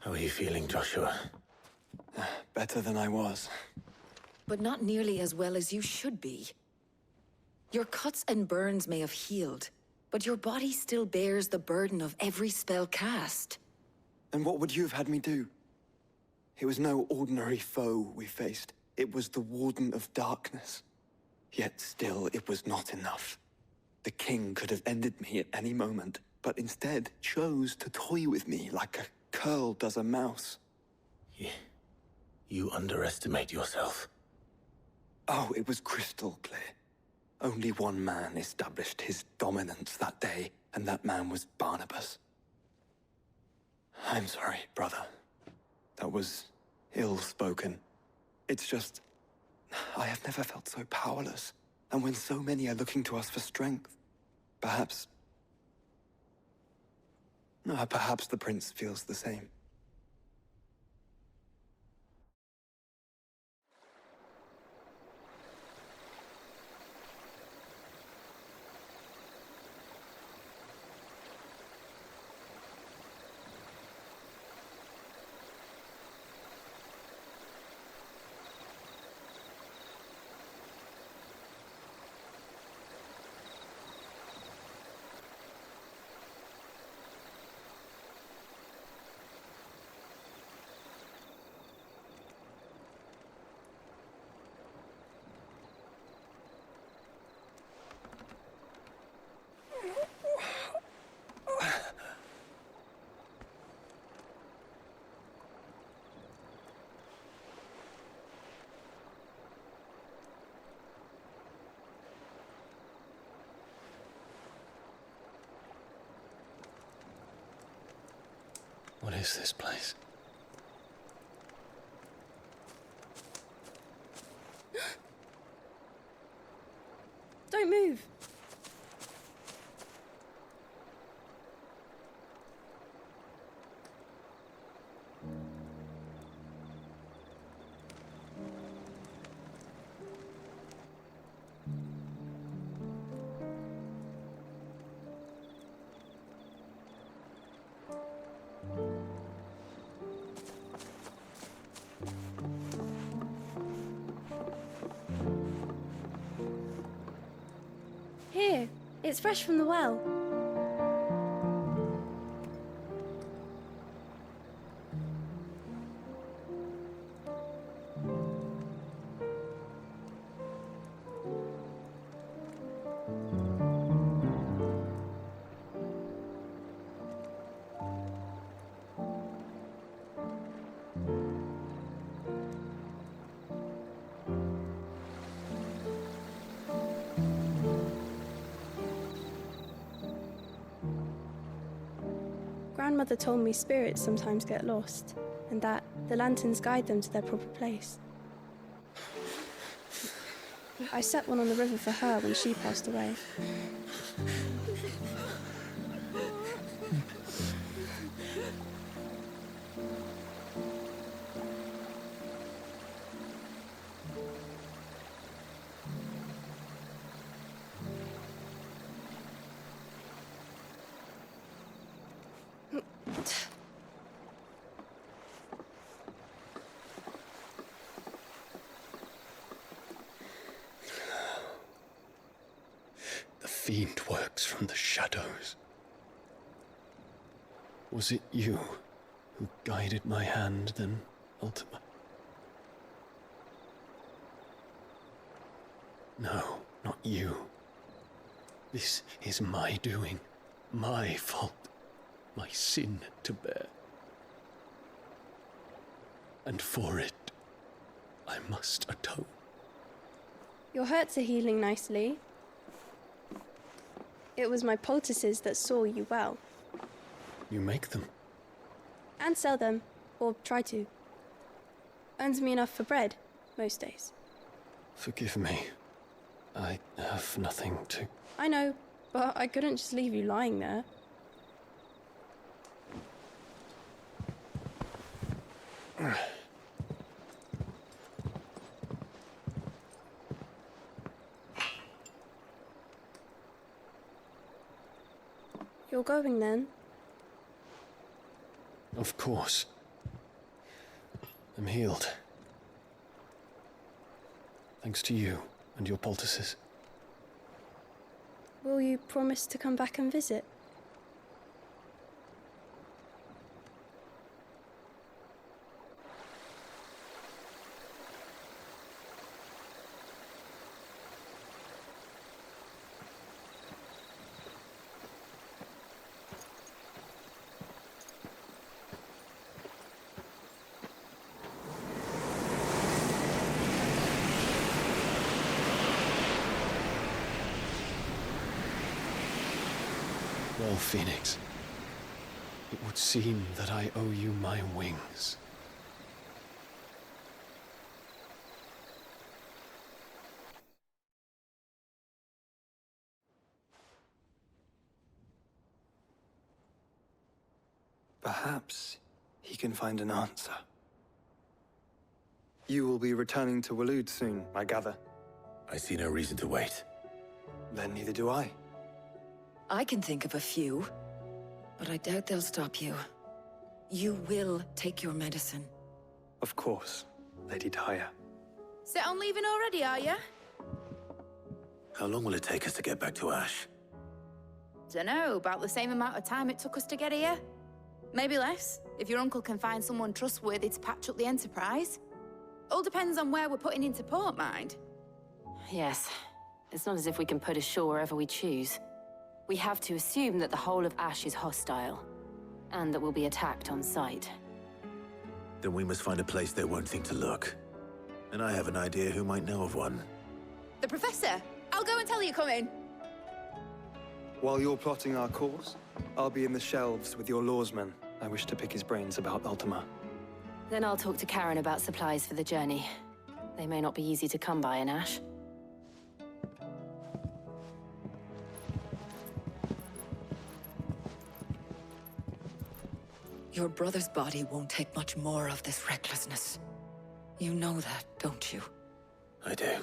How are you feeling, Joshua? Better than I was. But not nearly as well as you should be. Your cuts and burns may have healed, but your body still bears the burden of every spell cast. And what would you have had me do? It was no ordinary foe we faced. It was the Warden of Darkness. Yet still, it was not enough. The king could have ended me at any moment, but instead chose to toy with me like a curl does a mouse. You underestimate yourself. Oh, it was crystal clear. Only one man established his dominance that day, and that man was Barnabas. I'm sorry, brother. That was ill-spoken. It's just, I have never felt so powerless. And when so many are looking to us for strength, perhaps the prince feels the same. What is this place? Don't move. Here, it's fresh from the well. Grandmother told me spirits sometimes get lost, and that the lanterns guide them to their proper place. I set one on the river for her when she passed away. The fiend works from the shadows. Was it you who guided my hand, then ultimately? No, not you. This is my doing, my fault, my sin to bear. And for it, I must atone. Your hurts are healing nicely. It was my poultices that saw you well. You make them? And sell them, or try to. Earns me enough for bread, most days. Forgive me. I have nothing to... I know, but I couldn't just leave you lying there. You're going then? Of course. I'm healed. Thanks to you and your poultices. Will you promise to come back and visit? Well, Phoenix, it would seem that I owe you my wings. Perhaps he can find an answer. You will be returning to Waloed soon, I gather. I see no reason to wait. Then neither do I. I can think of a few, but I doubt they'll stop you. You will take your medicine. Of course, Lady Daya. Set on leaving already, are you? How long will it take us to get back to Ash? Dunno, about the same amount of time it took us to get here. Maybe less, if your uncle can find someone trustworthy to patch up the Enterprise. All depends on where we're putting into port, mind. Yes. It's not as if we can put ashore wherever we choose. We have to assume that the whole of Ash is hostile, and that we'll be attacked on sight. Then we must find a place they won't think to look. And I have an idea who might know of one. The Professor! I'll go and tell you come in. While you're plotting our course, I'll be in the shelves with your lawsman. I wish to pick his brains about Ultima. Then I'll talk to Karen about supplies for the journey. They may not be easy to come by in Ash. Your brother's body won't take much more of this recklessness. You know that, don't you? I do.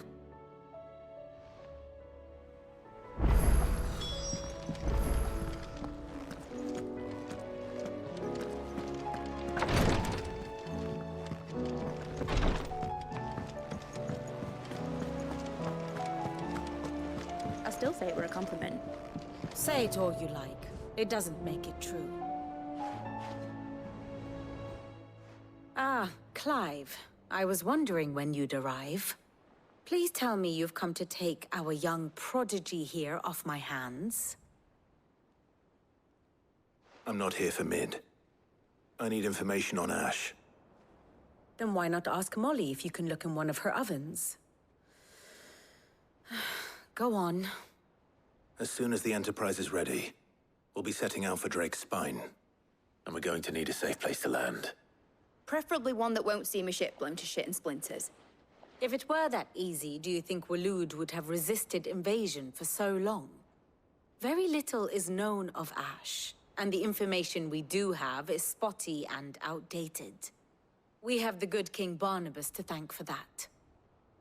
I still say it were a compliment. Say it all you like. It doesn't make it true. Ah, Clive. I was wondering when you'd arrive. Please tell me you've come to take our young prodigy here off my hands. I'm not here for Mid. I need information on Ash. Then why not ask Molly if you can look in one of her ovens? Go on. As soon as the Enterprise is ready, we'll be setting out for Drake's Spine. And we're going to need a safe place to land. Preferably one that won't see my ship blown to shit and splinters. If it were that easy, do you think Waloed would have resisted invasion for so long? Very little is known of Ash, and the information we do have is spotty and outdated. We have the good King Barnabas to thank for that.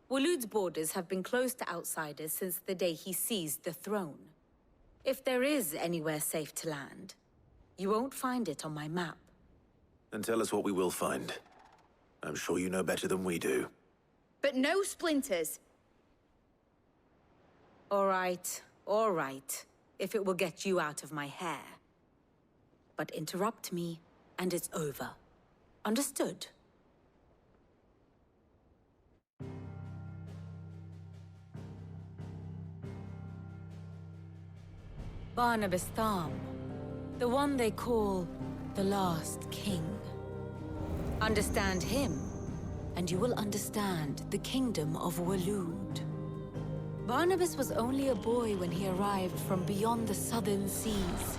Waloed's borders have been closed to outsiders since the day he seized the throne. If there is anywhere safe to land, you won't find it on my map. Then tell us what we will find. I'm sure you know better than we do. But no splinters. All right, if it will get you out of my hair. But interrupt me, and it's over. Understood? Barnabas Tharm, the one they call the Last King. Understand him, and you will understand the kingdom of Waloed. Barnabas was only a boy when he arrived from beyond the southern seas,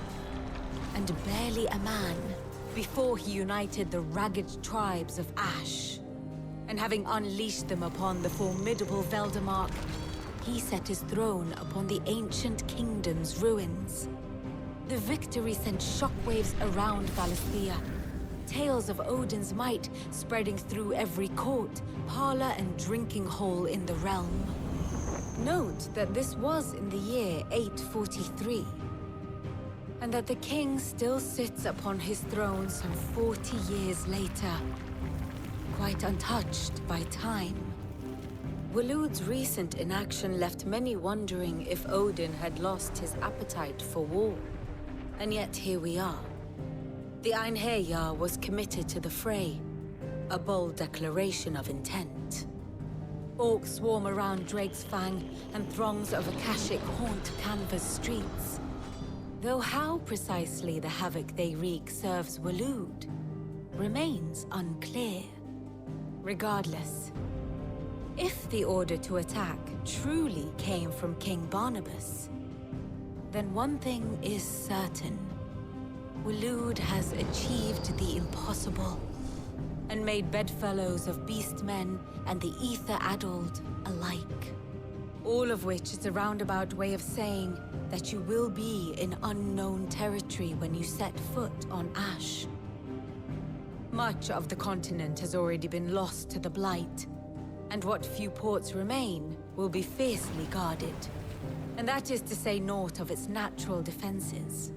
and barely a man before he united the ragged tribes of Ash. And having unleashed them upon the formidable Veldamark, he set his throne upon the ancient kingdom's ruins. The victory sent shockwaves around Valisthea, tales of Odin's might spreading through every court, parlor, and drinking hole in the realm. Note that this was in the year 843, and that the king still sits upon his throne some 40 years later. quite untouched by time. Waloed's recent inaction left many wondering if Odin had lost his appetite for war. And yet here we are. The Einherjar was committed to the fray, a bold declaration of intent. Orcs swarm around Drake's Fang, and throngs of Akashic haunt Canva's streets. Though how precisely the havoc they wreak serves Waloed remains unclear. Regardless, if the order to attack truly came from King Barnabas, then one thing is certain. Waloed has achieved the impossible, and made bedfellows of beastmen and the ether-addled alike. All of which is a roundabout way of saying that you will be in unknown territory when you set foot on Ash. Much of the continent has already been lost to the Blight, and what few ports remain will be fiercely guarded. And that is to say naught of its natural defenses.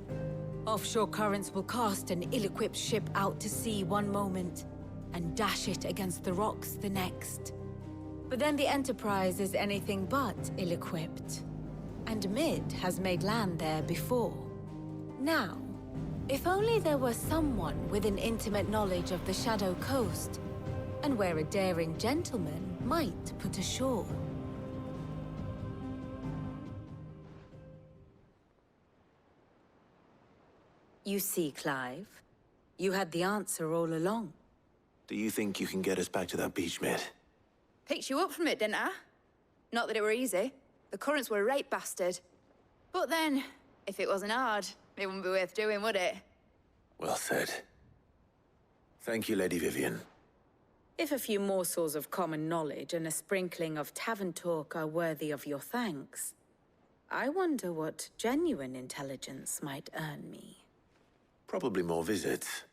Offshore currents will cast an ill-equipped ship out to sea one moment, and dash it against the rocks the next. But then the Enterprise is anything but ill-equipped. And Mid has made land there before. Now, if only there were someone with an intimate knowledge of the Shadow Coast, and where a daring gentleman might put ashore. You see, Clive, you had the answer all along. Do you think you can get us back to that beach, Mid? Picked you up from it, didn't I? Not that it were easy. The currents were a right bastard. But then, if it wasn't hard, it wouldn't be worth doing, would it? Well said. Thank you, Lady Vivian. If a few morsels of common knowledge and a sprinkling of tavern talk are worthy of your thanks, I wonder what genuine intelligence might earn me. Probably more visits.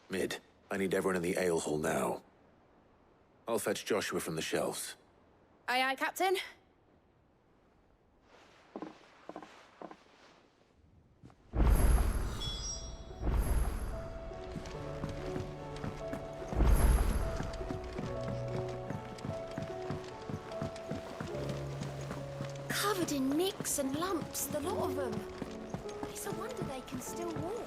Mid, I need everyone in the ale hall now. I'll fetch Joshua from the shelves. Aye, aye, Captain. Covered in nicks and lumps, the lot of them. It's a wonder they can still walk.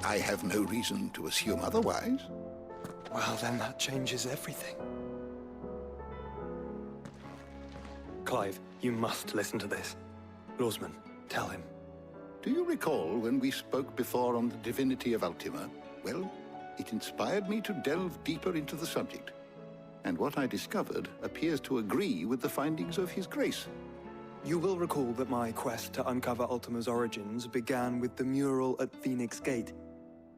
I have no reason to assume otherwise. Well, then that changes everything. Clive, you must listen to this. Lawsman, tell him. Do you recall when we spoke before on the divinity of Ultima? Well, it inspired me to delve deeper into the subject. And what I discovered appears to agree with the findings of His Grace. You will recall that my quest to uncover Ultima's origins began with the mural at Phoenix Gate.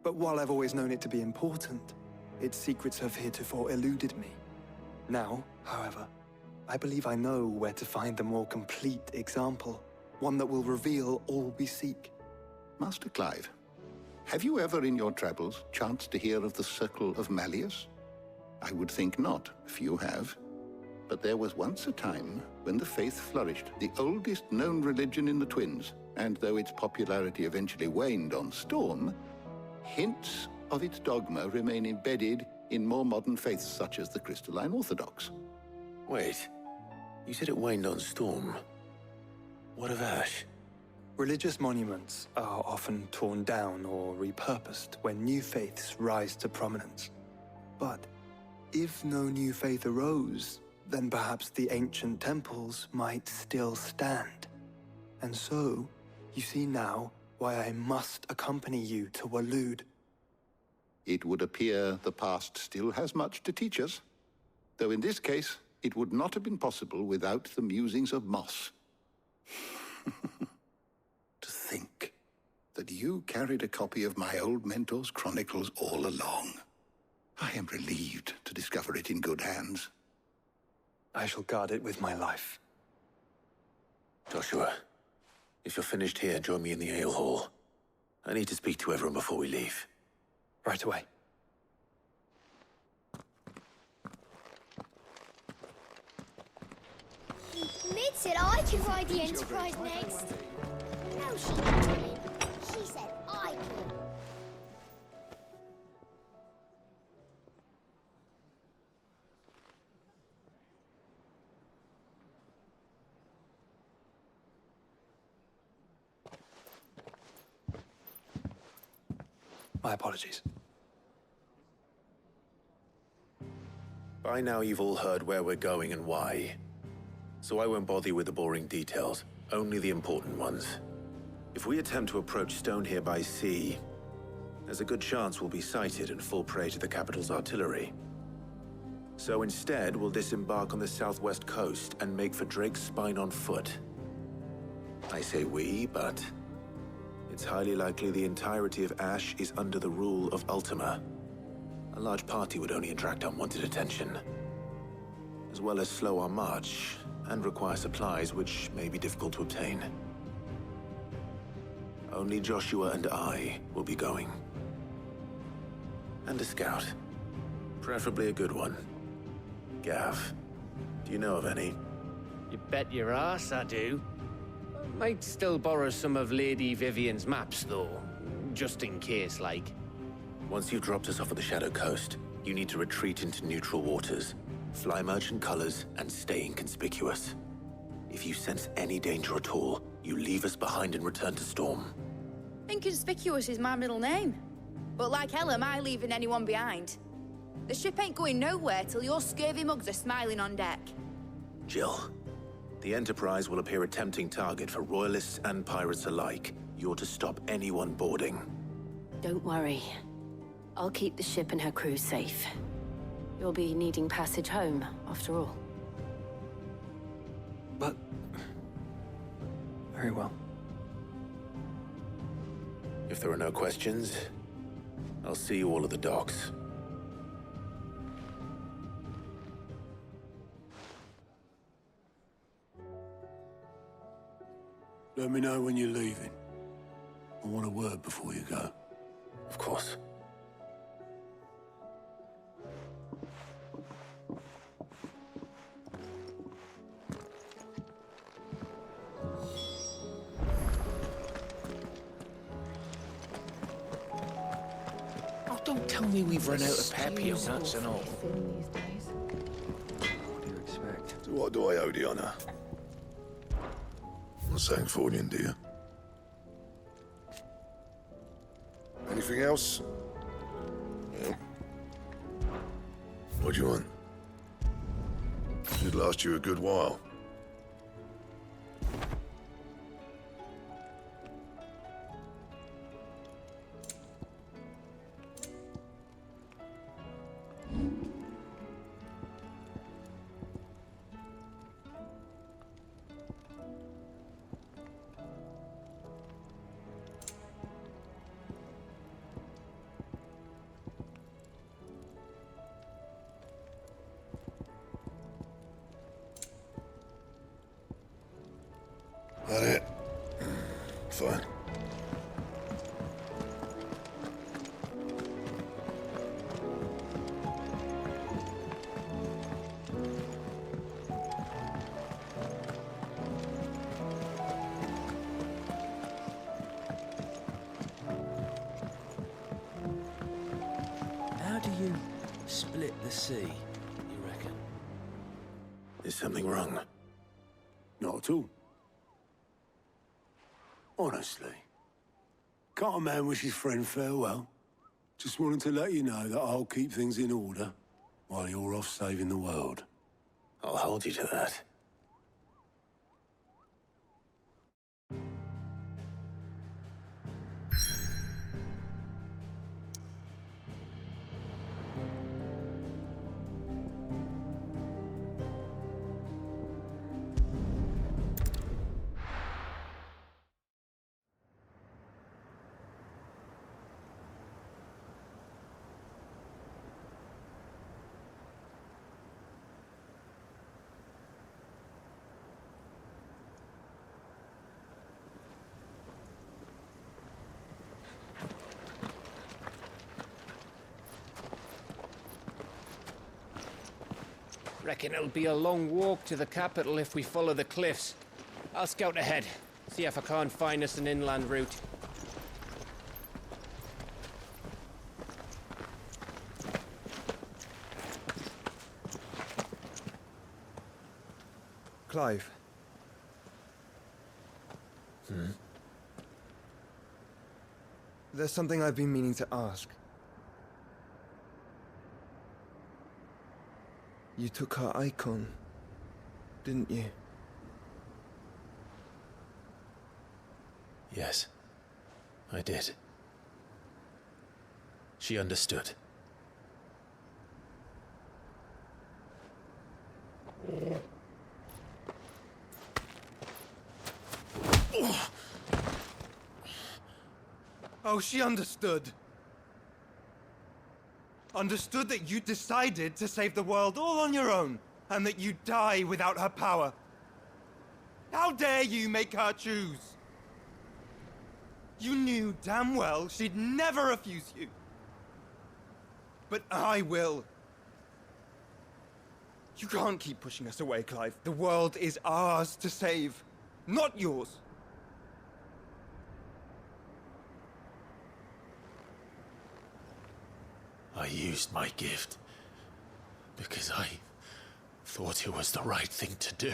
But while I've always known it to be important, its secrets have heretofore eluded me. Now, however, I believe I know where to find the more complete example, one that will reveal all we seek. Master Clive, have you ever in your travels chanced to hear of the Circle of Malleus? I would think not, if you have. But there was once a time when the faith flourished, the oldest known religion in the Twins, and though its popularity eventually waned on Storm, hints of its dogma remain embedded in more modern faiths such as the Crystalline Orthodox. Wait, you said it waned on Storm. What of Ash? Religious monuments are often torn down or repurposed when new faiths rise to prominence. But if no new faith arose, then perhaps the ancient temples might still stand. And so, you see now why I must accompany you to Waloed. It would appear the past still has much to teach us, though in this case, it would not have been possible without the musings of Moss. To think that you carried a copy of my old mentor's chronicles all along. I am relieved to discover it in good hands. I shall guard it with my life. Joshua, if you're finished here, join me in the ale hall. I need to speak to everyone before we leave. Right away. said I could ride the Enterprise next. No, she didn't. She said I could. My apologies. By now you've all heard where we're going and why. So I won't bother you with the boring details, only the important ones. If we attempt to approach Stone here by sea, there's a good chance we'll be sighted and fall prey to the capital's artillery. So instead, we'll disembark on the southwest coast and make for Drake's Spine on foot. I say we, but it's highly likely the entirety of Ash is under the rule of Ultima. A large party would only attract unwanted attention, as well as slow our march and require supplies which may be difficult to obtain. Only Joshua and I will be going. And a scout. Preferably a good one. Gav, do you know of any? You bet your ass I do. Might still borrow some of Lady Vivian's maps, though. Just in case, like. Once you've dropped us off at the Shadow Coast, you need to retreat into neutral waters, fly merchant colors, and stay inconspicuous. If you sense any danger at all, you leave us behind and return to Storm. Inconspicuous is my middle name. But like hell am I leaving anyone behind. The ship ain't going nowhere till your scurvy mugs are smiling on deck. Jill, the Enterprise will appear a tempting target for royalists and pirates alike. You're to stop anyone boarding. Don't worry. I'll keep the ship and her crew safe. You'll be needing passage home, after all. But... very well. If there are no questions, I'll see you all at the docks. Let me know when you're leaving. I want a word before you go. Of course. Oh, don't tell me we've run out of Pepio nuts and all. What do you expect? So what do I owe the honor? I'm saying Fordian, do you? Anything else? Yeah. What do you want? Should last you a good while. That it? Fine. How do you split the sea, you reckon? Is something wrong? Not at all. Honestly. Can't a man wish his friend farewell? Just wanted to let you know that I'll keep things in order while you're off saving the world. I'll hold you to that. Reckon it'll be a long walk to the capital if we follow the cliffs. I'll scout ahead, see if I can't find us an inland route. Clive. There's something I've been meaning to ask. You took her Eikon, didn't you? Yes, I did. She understood. Oh, she understood. Understood that you decided to save the world all on your own, and that you'd die without her power. How dare you make her choose? You knew damn well she'd never refuse you. But I will. You can't keep pushing us away, Clive. The world is ours to save, not yours. I used my gift because I thought it was the right thing to do.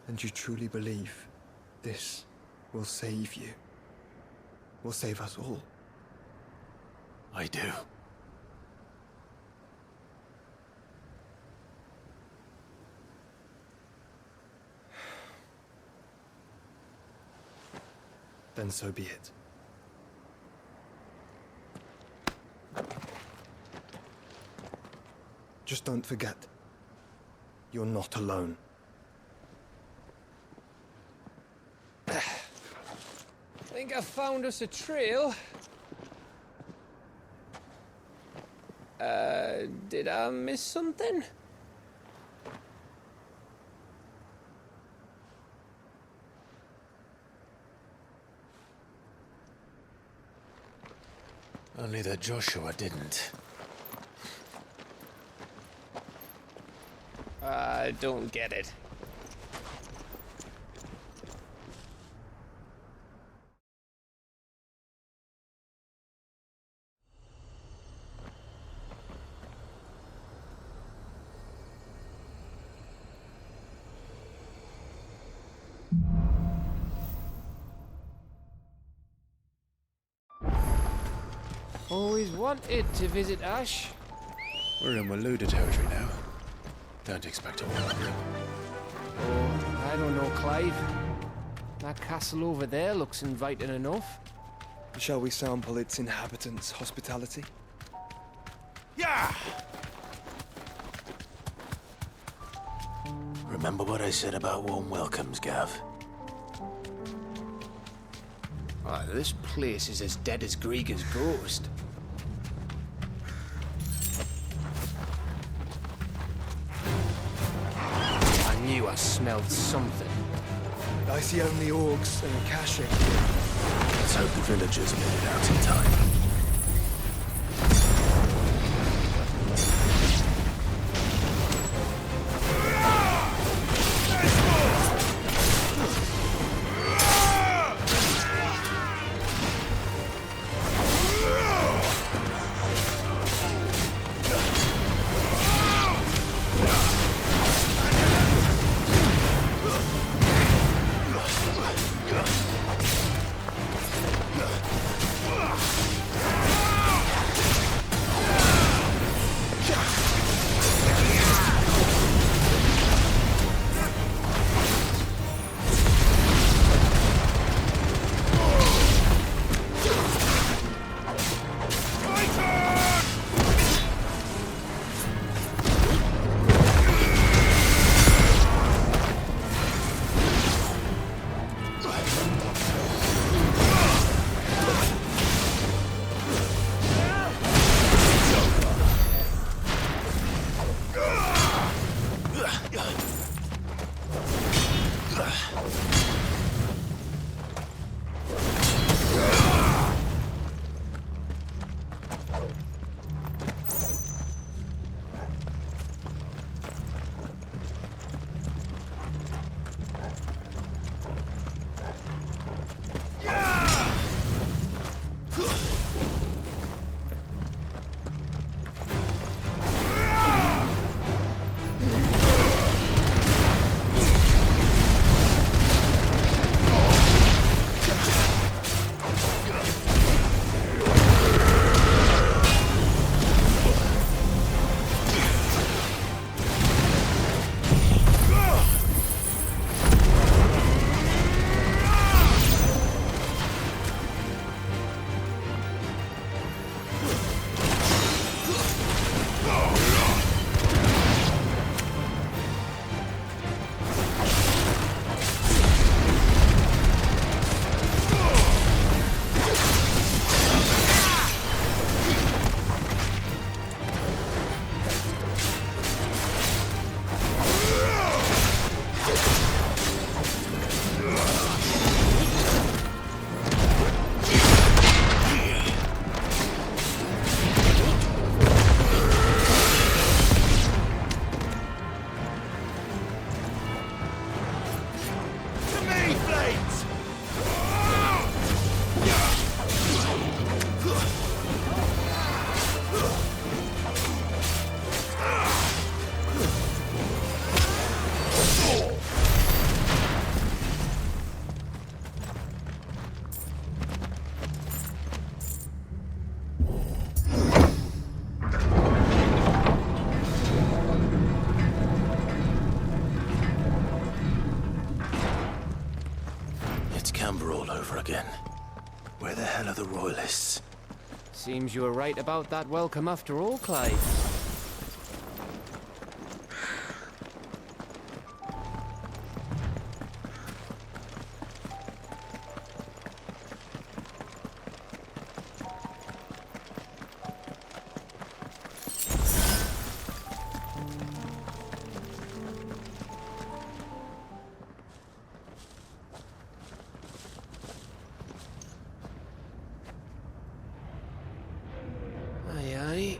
And you truly believe this will save you? Will save us all? I do. Then so be it. Just don't forget, you're not alone. I think I found us a trail. Did I miss something? Only that Joshua didn't. I don't get it. Always wanted to visit Ash. We're in Waluda territory now. Don't expect a welcome. Oh, I don't know, Clive. That castle over there looks inviting enough. Shall we sample its inhabitants' hospitality? Yeah! Remember what I said about warm welcomes, Gav? Ah, this place is as dead as Grieger's ghost. I knew I smelled something. I see only orcs and Akashic. Let's hope the villagers made it out in time. Where the hell are the royalists? Seems you were right about that welcome after all, Clive. Aye, aye.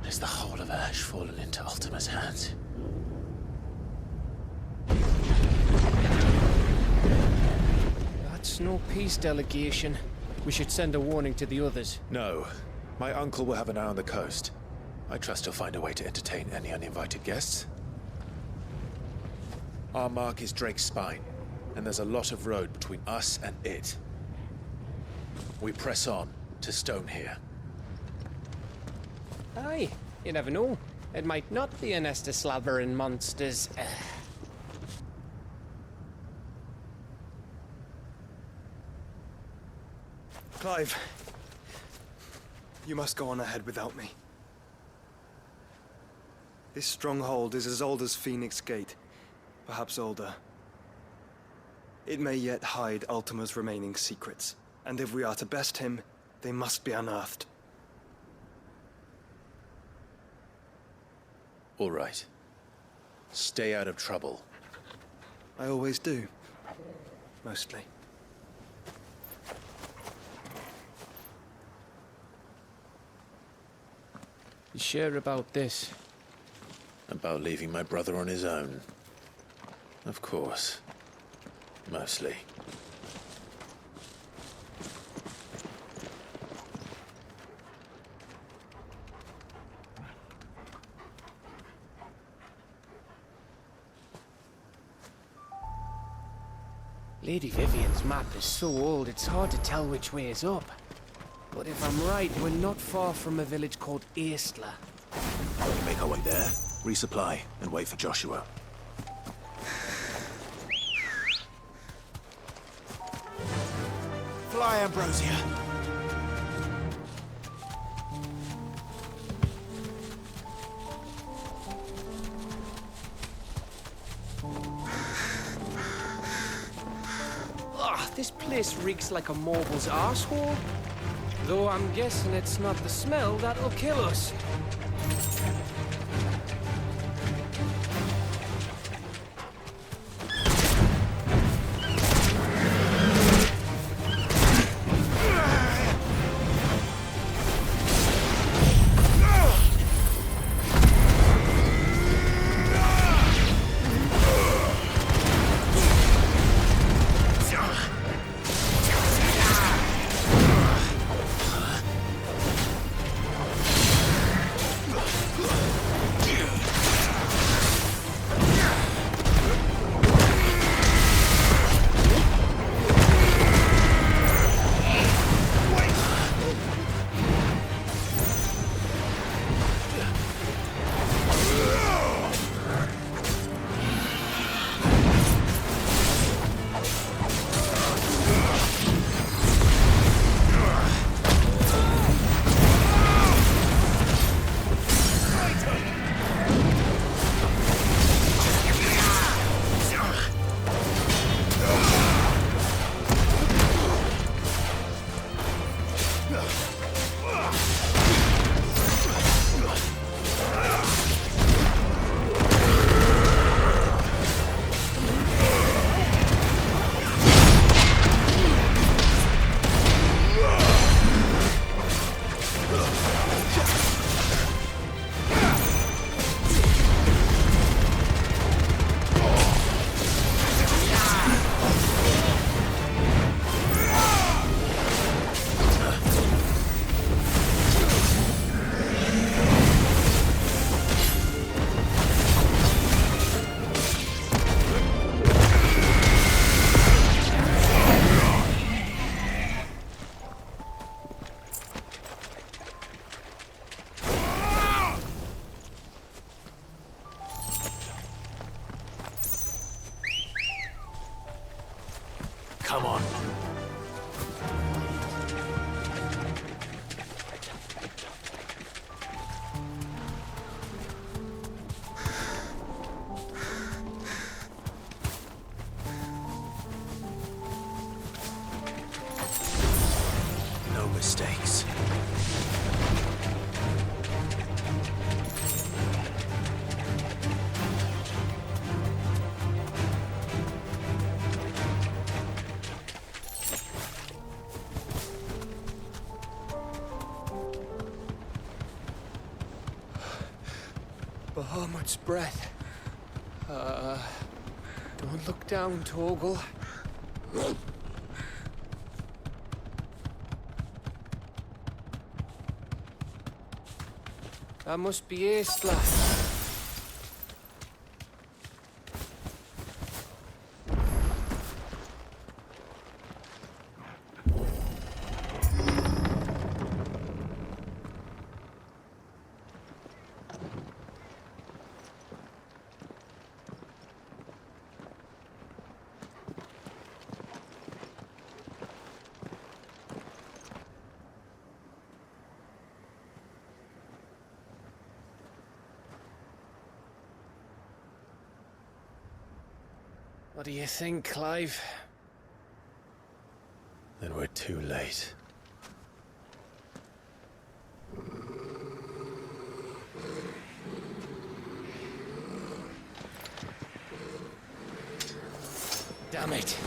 Is the whole of Ash fallen into Ultima's hands? That's no peace delegation. We should send a warning to the others. No. My uncle will have an eye on the coast. I trust he'll find a way to entertain any uninvited guests. Our mark is Drake's Spine, and there's a lot of road between us and it. We press on to Stone here. Aye, you never know. It might not be a nest of slabbering monsters. Clive, you must go on ahead without me. This stronghold is as old as Phoenix Gate, perhaps older. It may yet hide Ultima's remaining secrets, and if we are to best him, they must be unearthed. All right. Stay out of trouble. I always do. Mostly. You sure about this? About leaving my brother on his own. Of course. Mostly. Lady Vivian's map is so old, it's hard to tell which way is up. But if I'm right, we're not far from a village called Aistla. We make our way there, resupply, and wait for Joshua. Fly, Ambrosia! This place reeks like a moble's arsehole. Though I'm guessing it's not the smell that'll kill us. Bahamut's breath. Don't look down, Torgal. That must be Aesla. What do you think, Clive? Then we're too late. Damn it.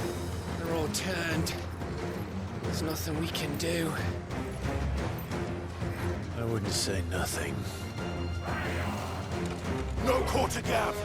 They're all turned. There's nothing we can do. I wouldn't say nothing. No quarter gap!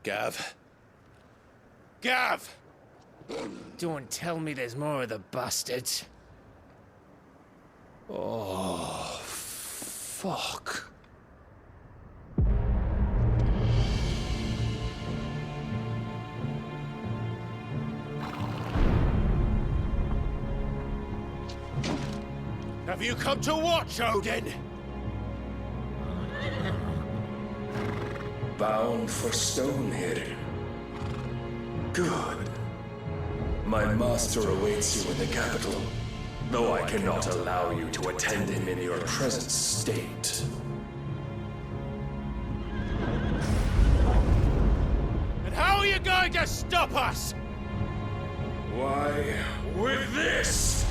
Gav? Gav! Don't tell me there's more of the bastards. Oh, fuck. Have you come to watch, Odin? Bound for Stonehill. Good. My master awaits you in the capital, though I cannot allow you to attend him in your present state. And how are you going to stop us? Why, with this!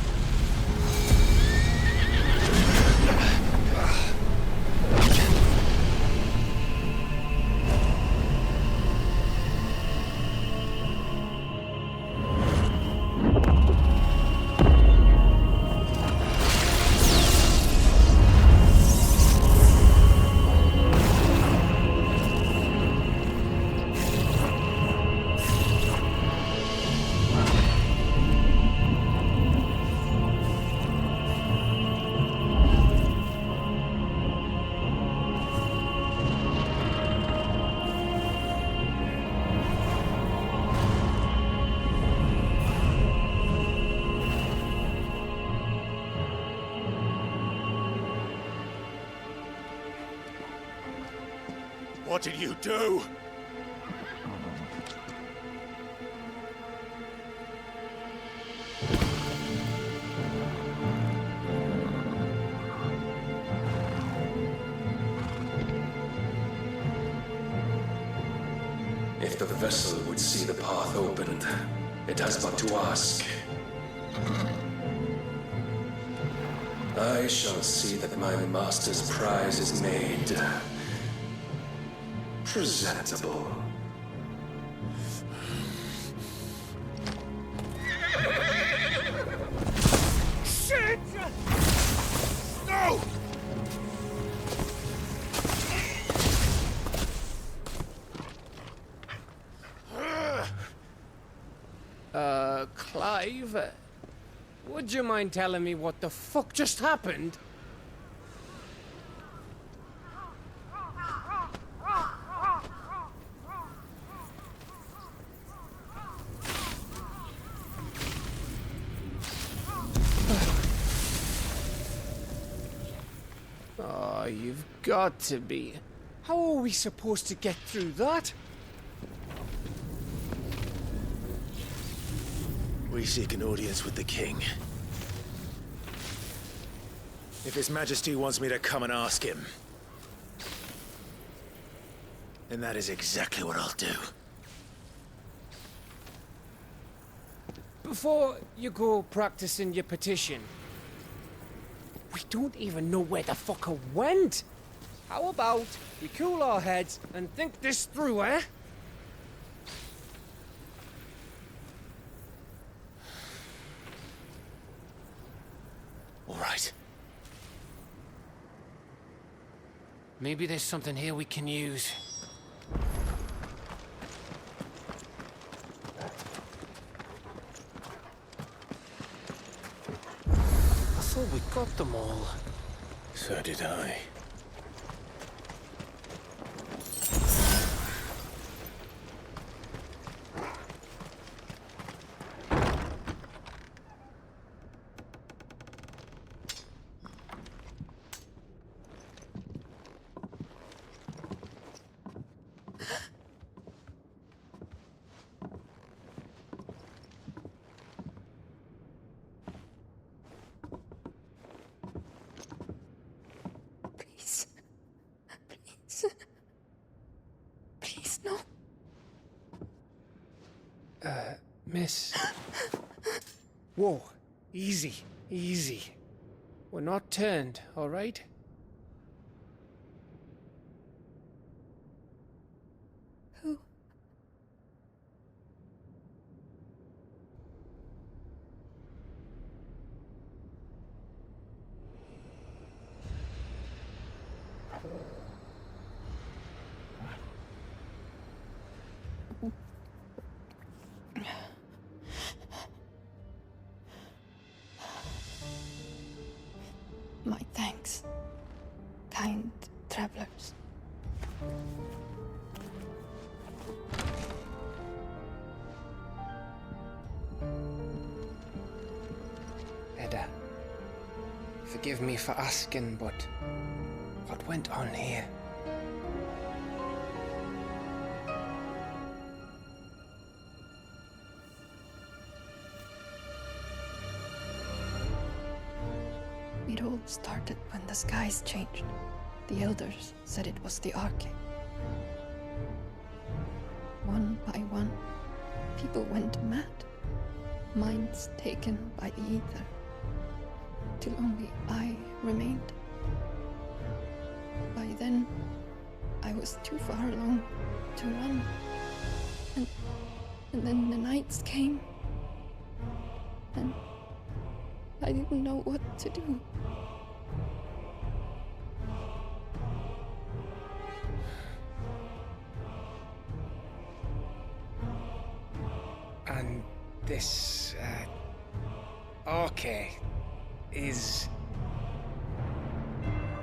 What did you do? If the vessel would see the path opened, it has but to ask. I shall see that my master's prize is made presentable. Shit! No! Clive? Would you mind telling me what the fuck just happened? Oh, you've got to be. How are we supposed to get through that? We seek an audience with the king. If His Majesty wants me to come and ask him, then that is exactly what I'll do. Before you go practicing your petition, we don't even know where the fucker went. How about we cool our heads and think this through, eh? All right. Maybe there's something here we can use. I thought we got them all. So did I. Please. Please. Please, no. Miss. Whoa. Easy. Easy. We're not turned, all right? Who? My thanks, kind travelers. Edda, forgive me for asking, but what went on here? It all started when the skies changed. The elders said it was the Arcade. One by one, people went mad. Minds taken by the ether. Till only I remained. By then, I was too far along to run. And then the nights came. And I didn't know what to do. And this, Arcade is...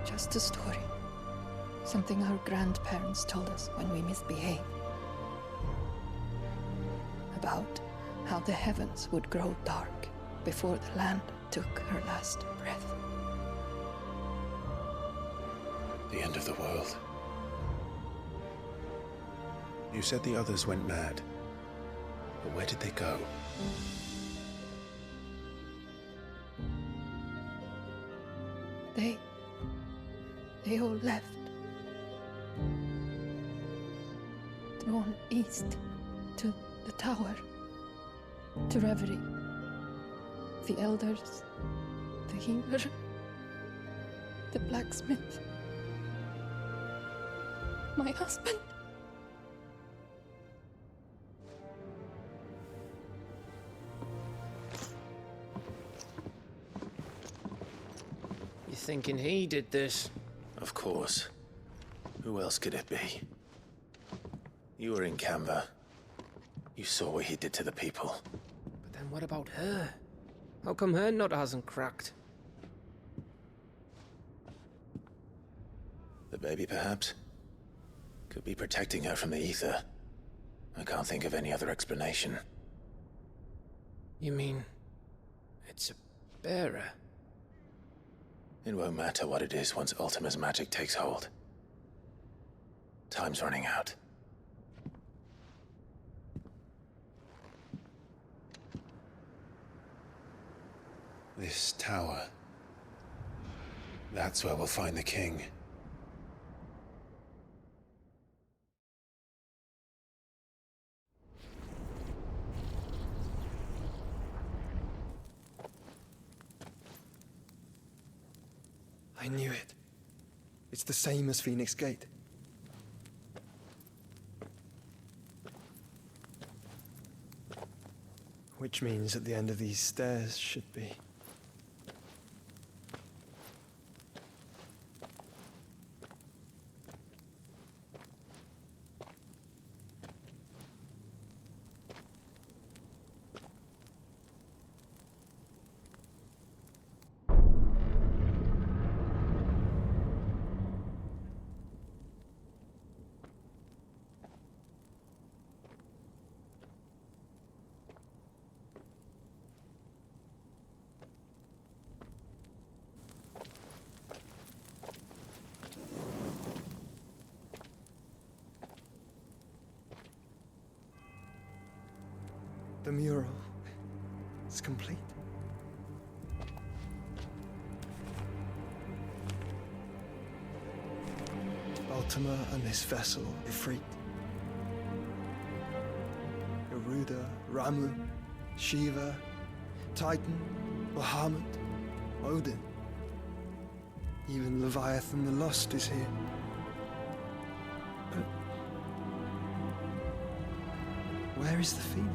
Just a story. Something our grandparents told us when we misbehaved. About how the heavens would grow dark before the land took her last breath. The end of the world. You said the others went mad. But where did they go? They all left. Drawn east to the tower, to reverie. The elders, the healer, the blacksmith, my husband. You thinking he did this? Of course. Who else could it be? You were in Canberra. You saw what he did to the people. But then what about her? How come her nut hasn't cracked? The baby, perhaps? Could be protecting her from the ether. I can't think of any other explanation. You mean... it's a bearer? It won't matter what it is once Ultima's magic takes hold. Time's running out. This tower. That's where we'll find the king. I knew it. It's the same as Phoenix Gate. Which means at the end of these stairs should be... The mural is complete. Ultima and his vessel, Ifrit. Garuda, Ramu, Shiva, Titan, Bahamut, Odin. Even Leviathan the Lost is here. But where is the Phoenix?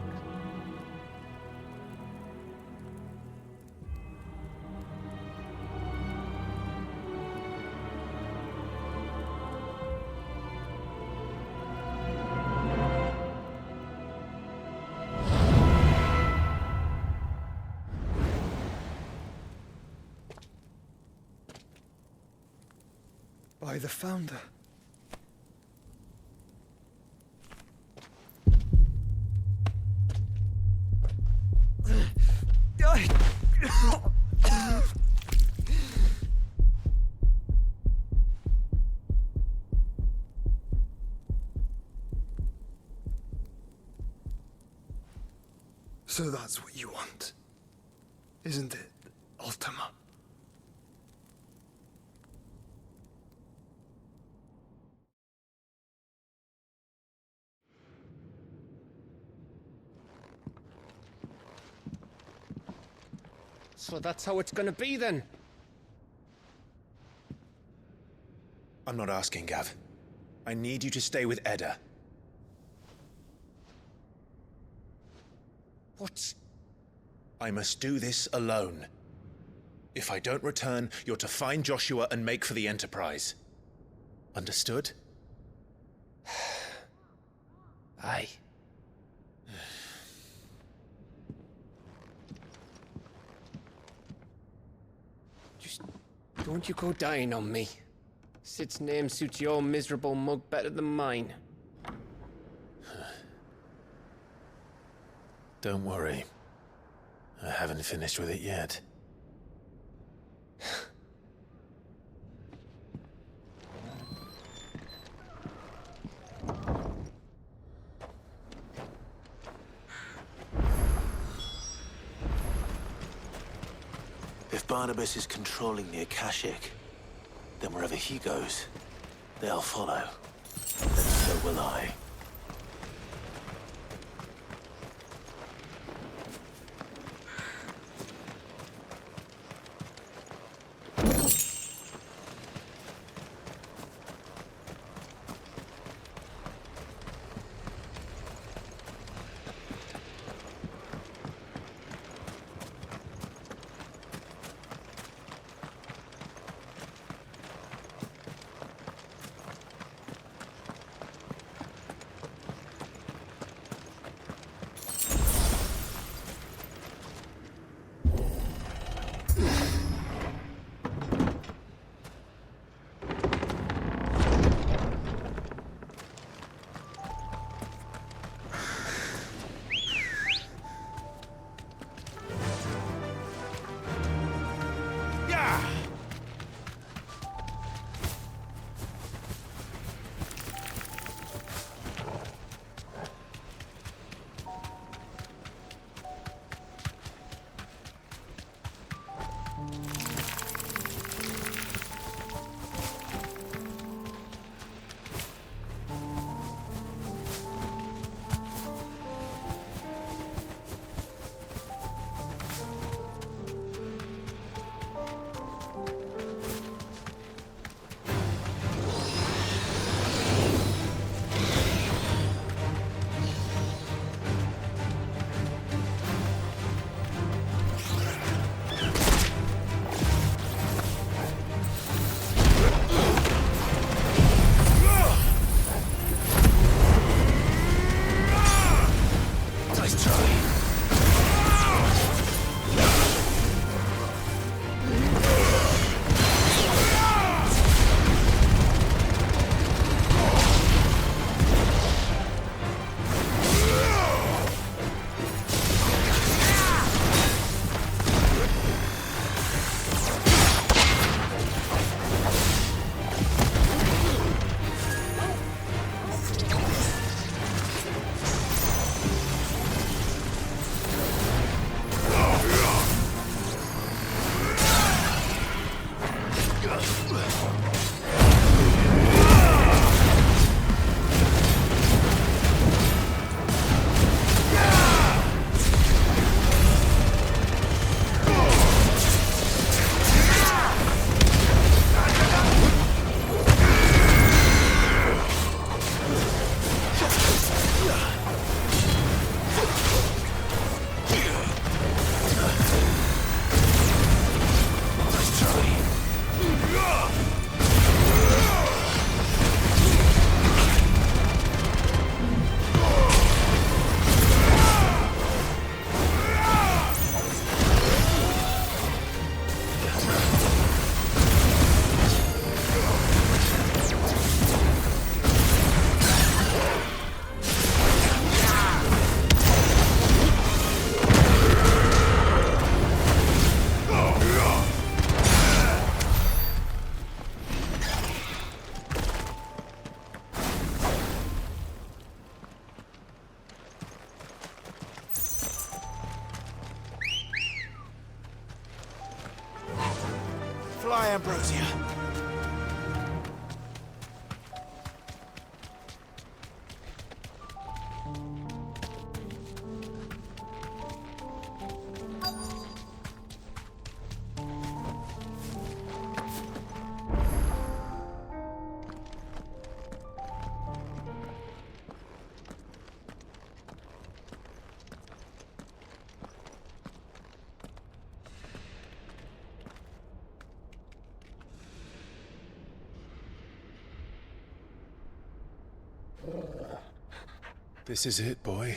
By the Founder. So that's what you want, isn't it, Ultima? So that's how it's gonna be then? I'm not asking, Gav. I need you to stay with Edda. What? I must do this alone. If I don't return, you're to find Joshua and make for the Enterprise. Understood? Aye. Just don't you go dying on me. Sid's name suits your miserable mug better than mine. Don't worry. I haven't finished with it yet. If Barnabas is controlling the Akashic, then wherever he goes, they'll follow. And so will I. Fly, Ambrosia. This is it, boy.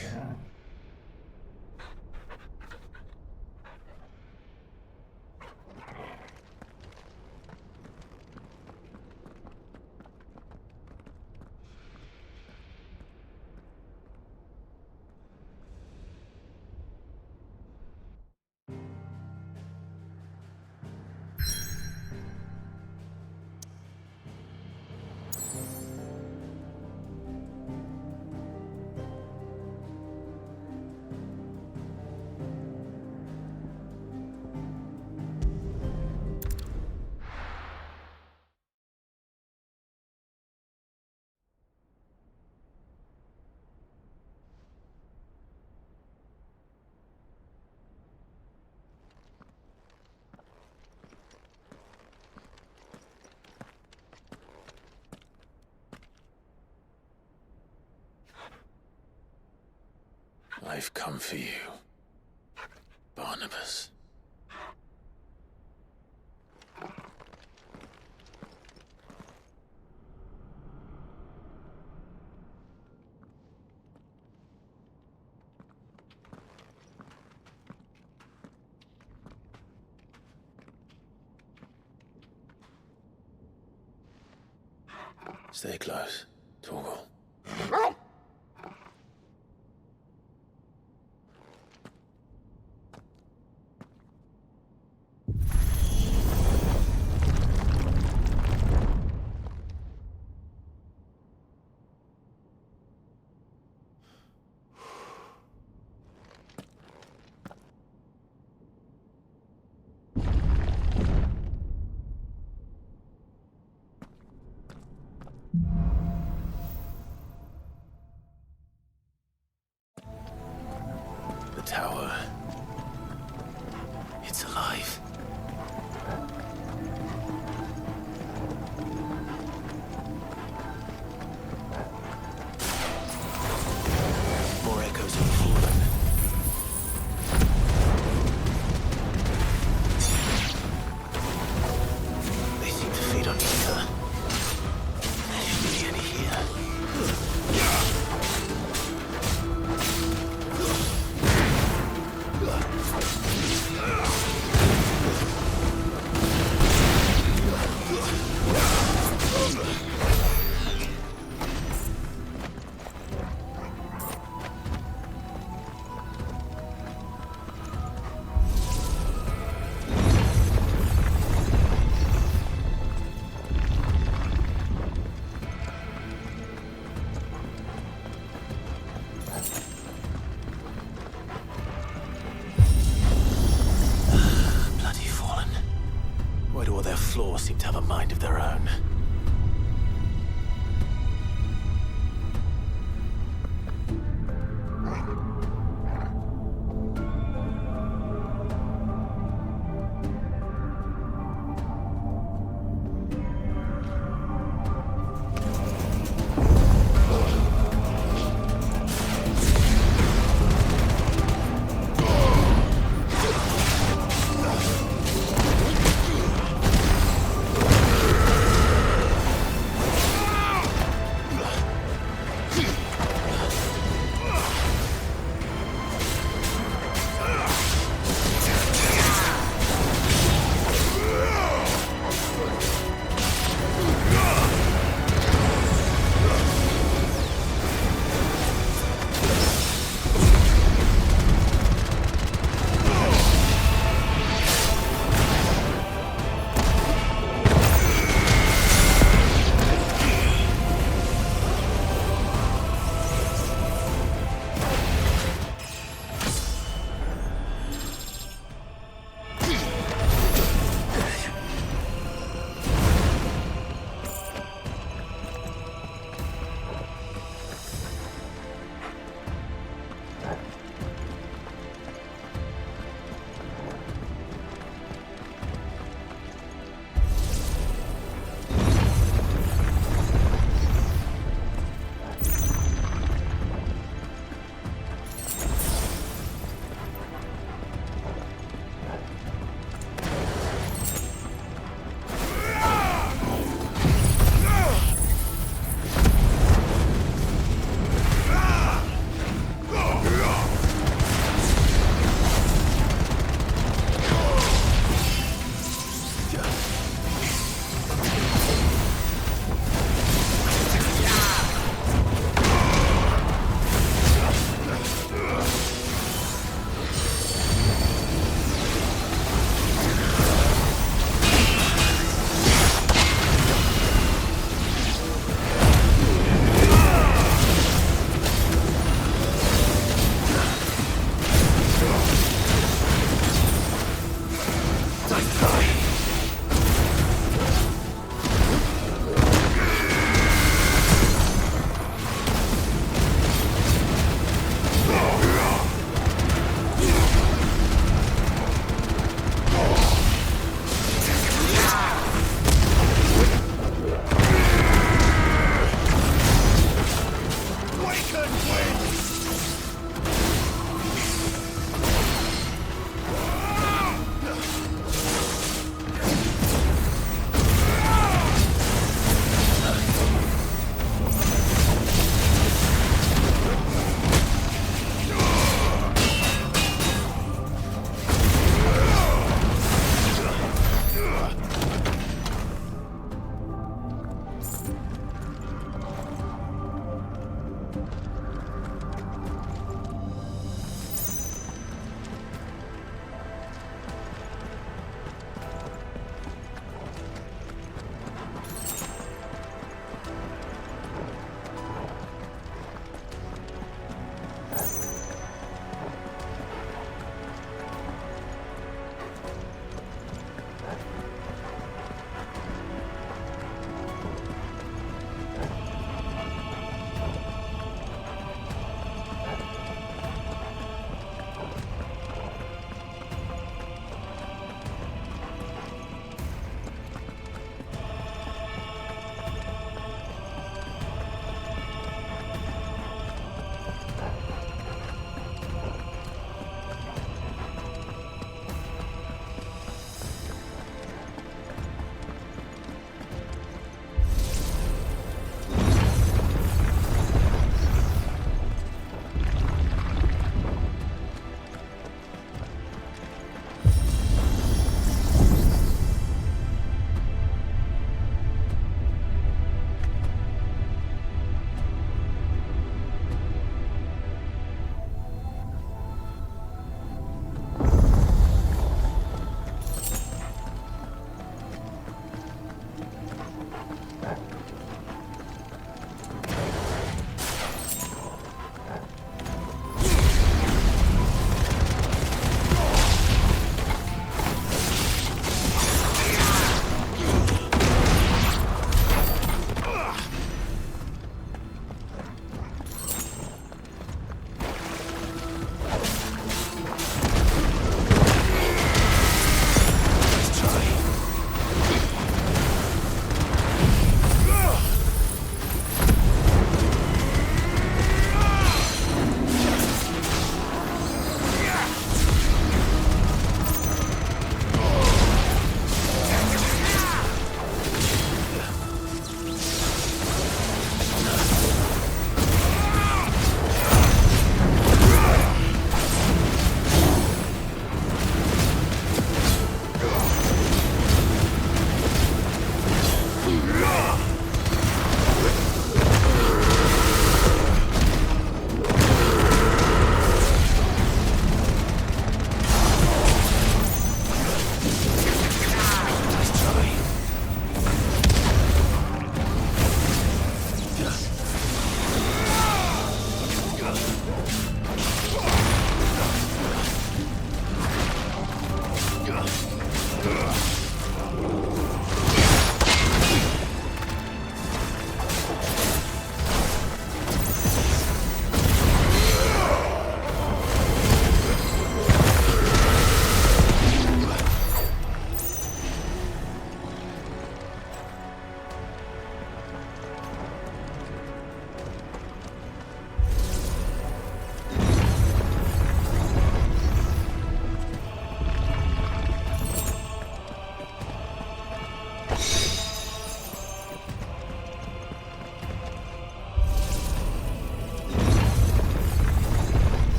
I've come for you, Barnabas. Stay close, Torgal. claws seem to have a mind of their own.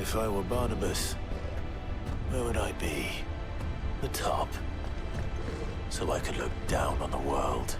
If I were Barnabas, where would I be? The top. So I could look down on the world.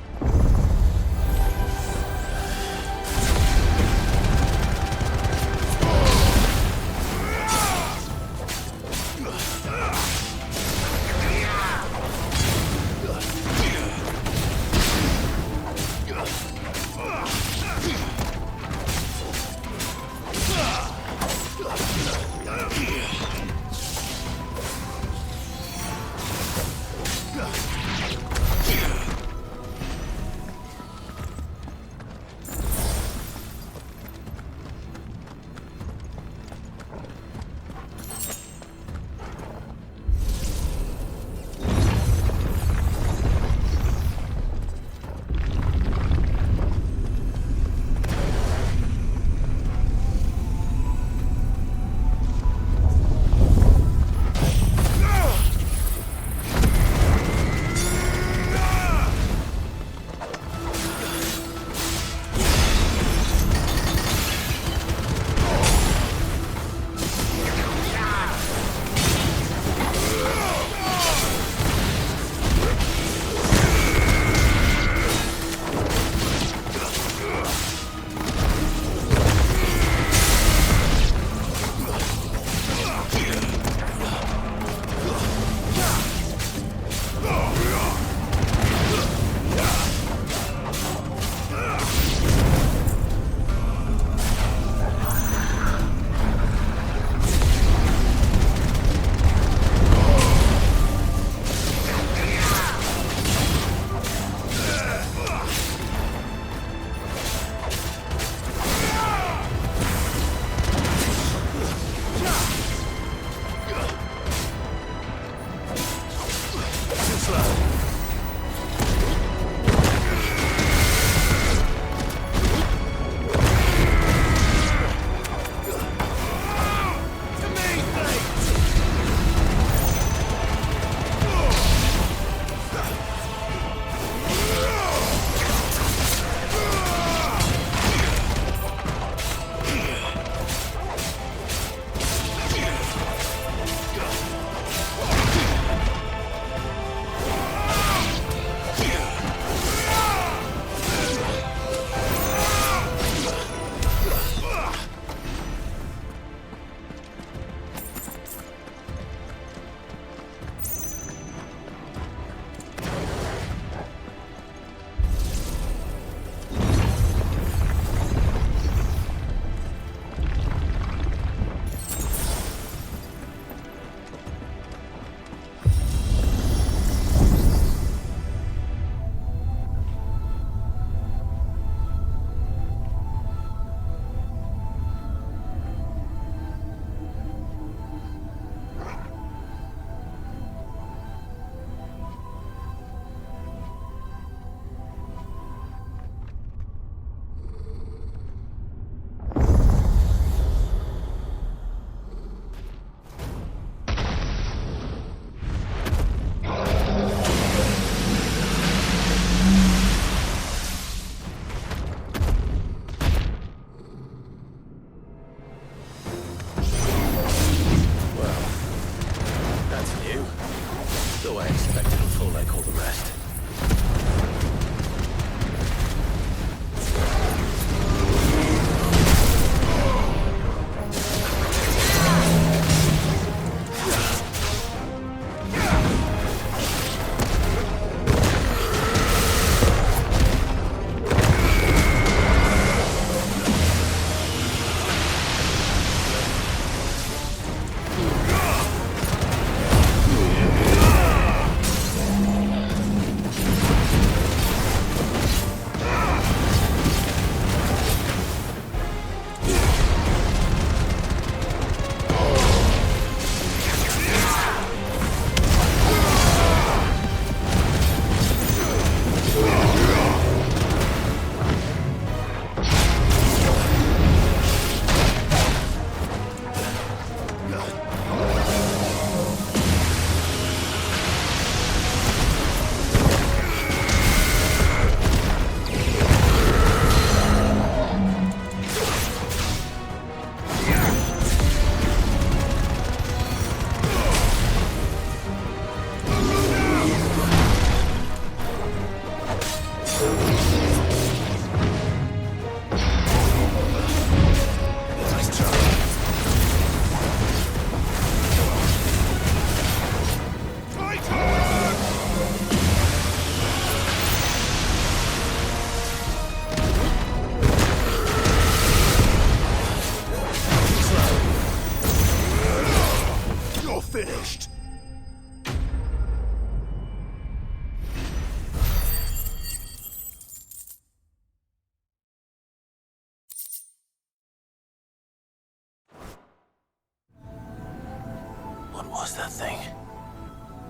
What was that thing?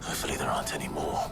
Hopefully there aren't any more.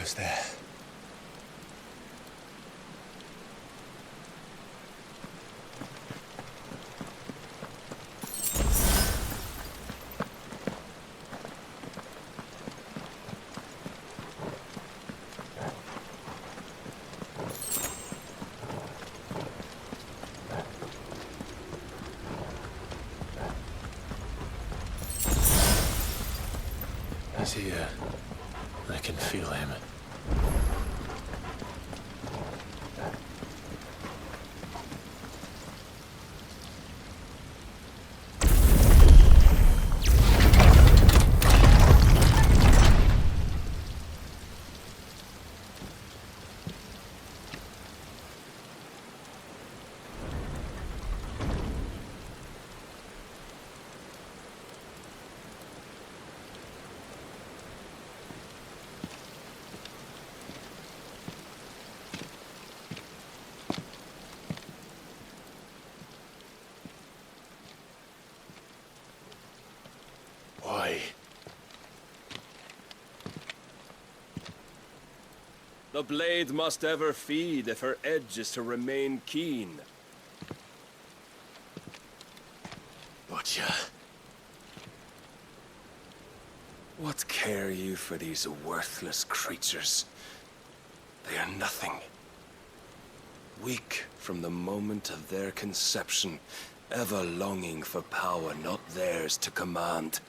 almost there. He's here. I can feel him. Why? The blade must ever feed if her edge is to remain keen. Butcher. What care you for these worthless creatures? They are nothing. Weak from the moment of their conception, ever longing for power not theirs to command,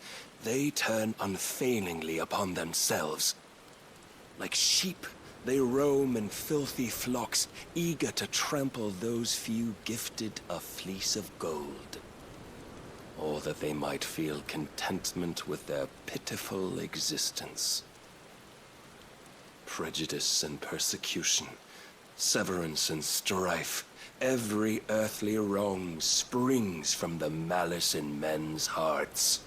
they turn unfailingly upon themselves. Like sheep, they roam in filthy flocks, eager to trample those few gifted a fleece of gold. Or that they might feel contentment with their pitiful existence. Prejudice and persecution, severance and strife, every earthly wrong springs from the malice in men's hearts.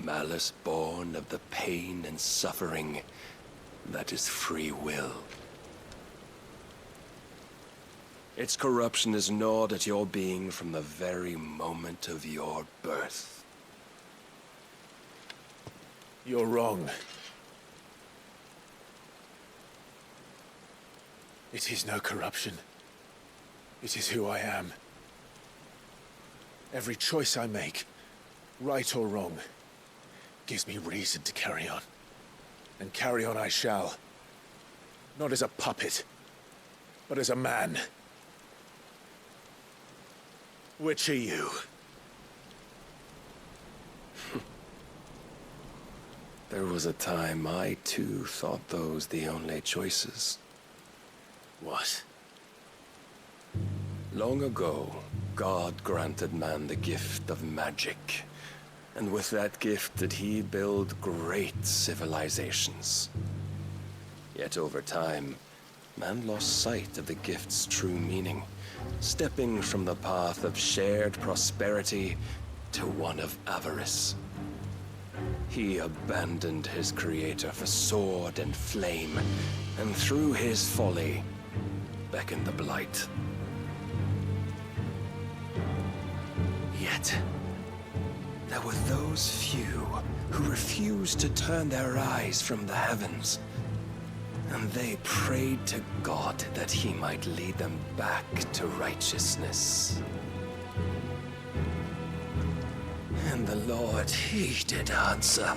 Malice born of the pain and suffering that is free will. Its corruption is gnawed at your being from the very moment of your birth. You're wrong. It is no corruption. It is who I am. Every choice I make, right or wrong, gives me reason to carry on. And carry on I shall. Not as a puppet, but as a man. Which are you? There was a time I too thought those the only choices. What? Long ago, God granted man the gift of magic. And with that gift did he build great civilizations. Yet over time, man lost sight of the gift's true meaning, stepping from the path of shared prosperity to one of avarice. He abandoned his creator for sword and flame, and through his folly, beckoned the blight. Yet, there were those few who refused to turn their eyes from the heavens, and they prayed to God that he might lead them back to righteousness. And the Lord, he did answer.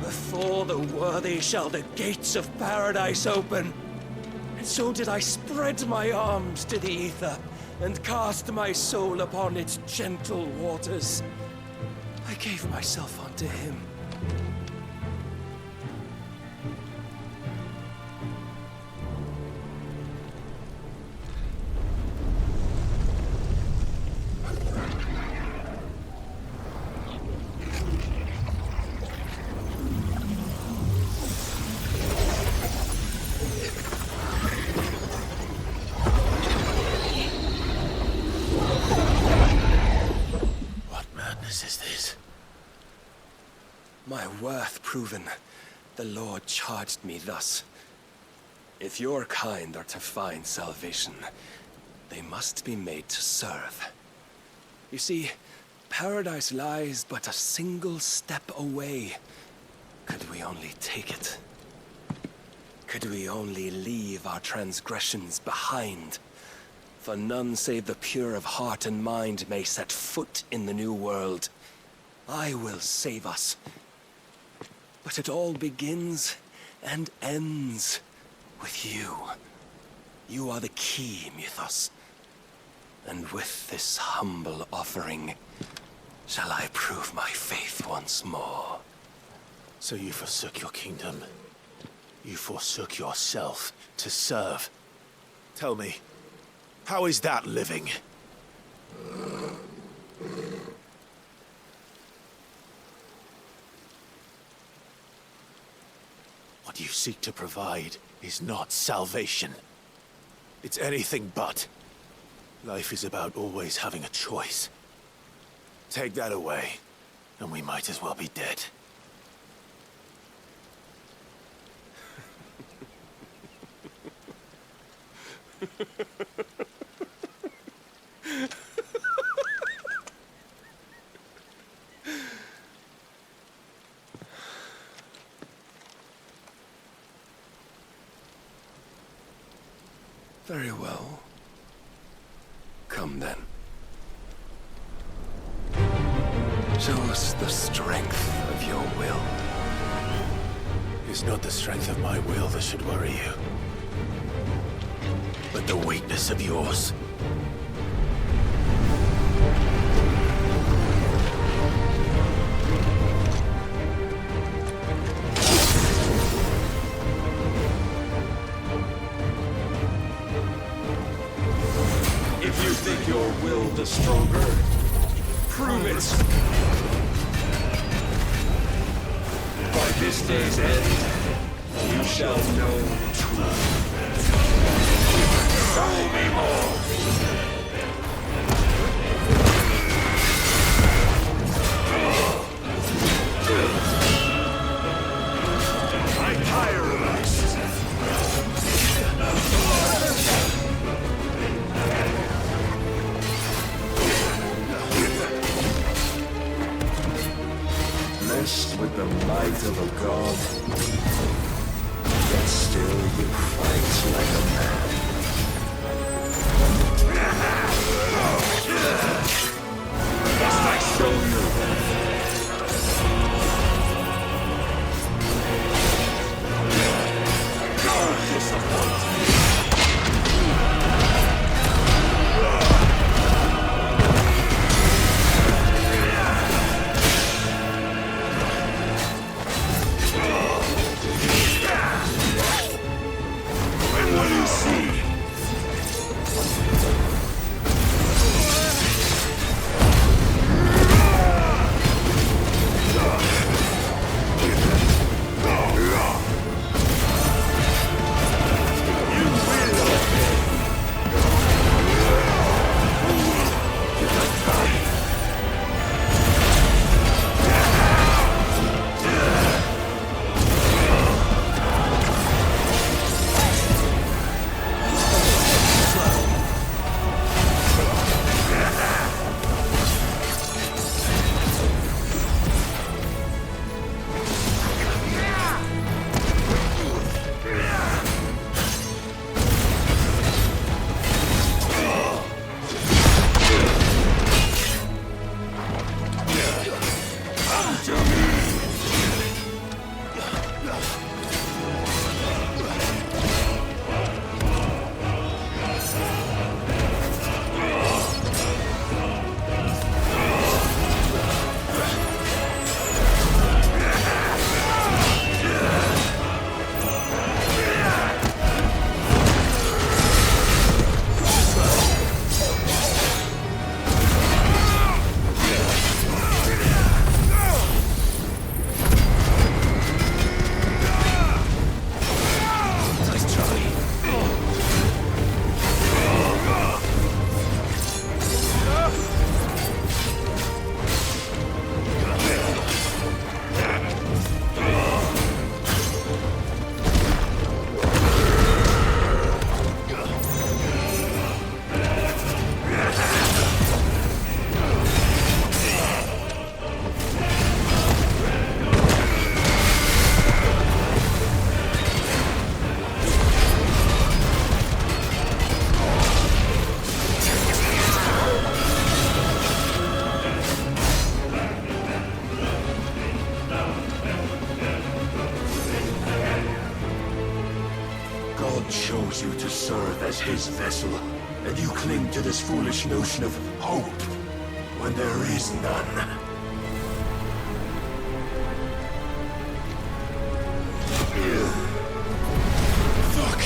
Before the worthy shall the gates of paradise open. And so did I spread my arms to the ether, and cast my soul upon its gentle waters. I gave myself unto him. My worth proven, the Lord charged me thus. If your kind are to find salvation, they must be made to serve. You see, paradise lies but a single step away, Could we only take it? Could we only leave our transgressions behind? For none save the pure of heart and mind may set foot in the new world. I will save us. But it all begins and ends with you. You are the key, Mythos. And with this humble offering, shall I prove my faith once more. So you forsook your kingdom. You forsook yourself to serve. Tell me, how is that living? What you seek to provide is not salvation. It's anything but. Life is about always having a choice. Take that away, and we might as well be dead. Very well. Come then. Show us the strength of your will. It's not the strength of my will that should worry you, but the weakness of yours. If you think your will the stronger, prove it! By this day's end, you shall know the truth. Show me more! I tire of this! Blessed with the might of a god, yet still you fight like a man. Must I show you? Don't disappoint me. When will you see? his vessel, and you cling to this foolish notion of hope when there is none. Fuck!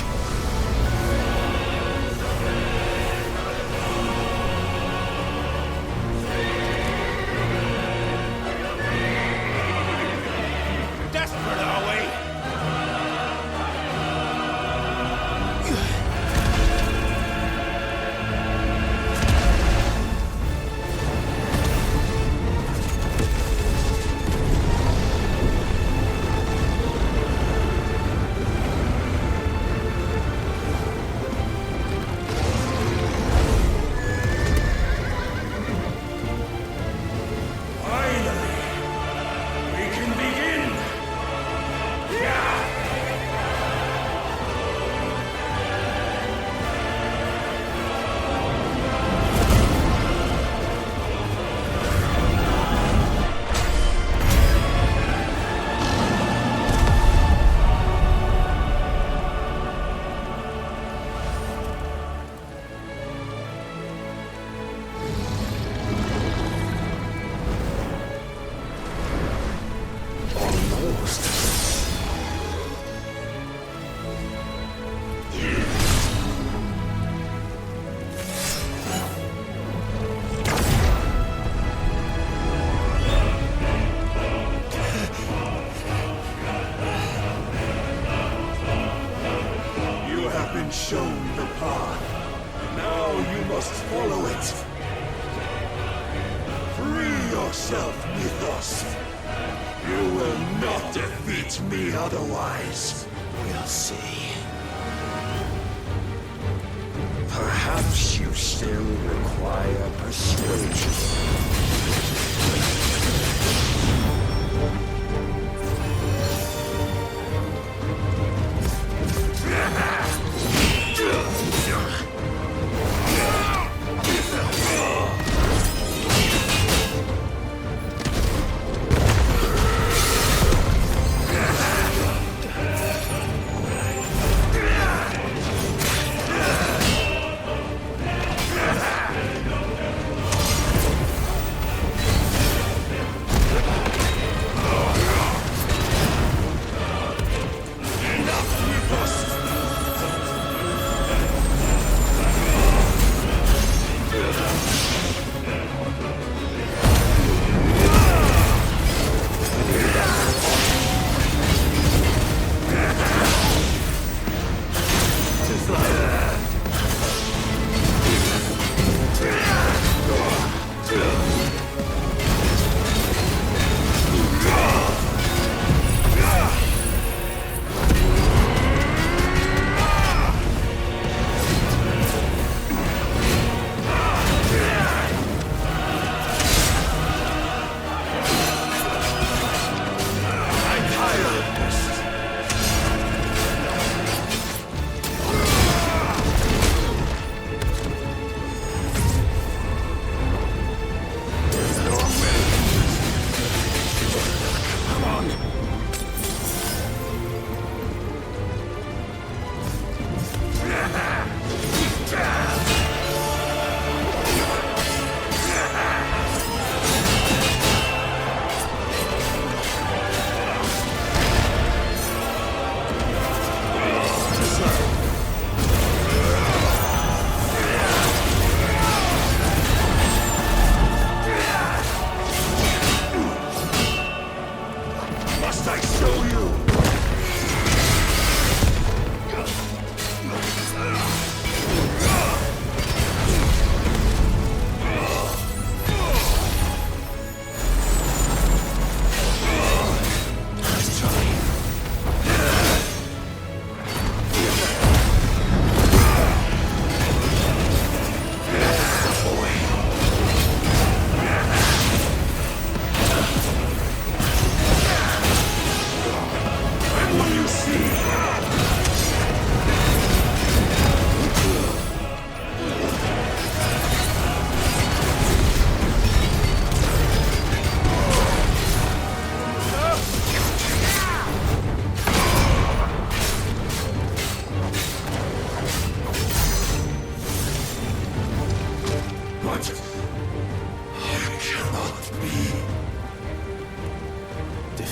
Desperate, are we? Shown the path. Now you must follow it. Free yourself, Mythos. You will not defeat me otherwise. We'll see. Perhaps you still require persuasion.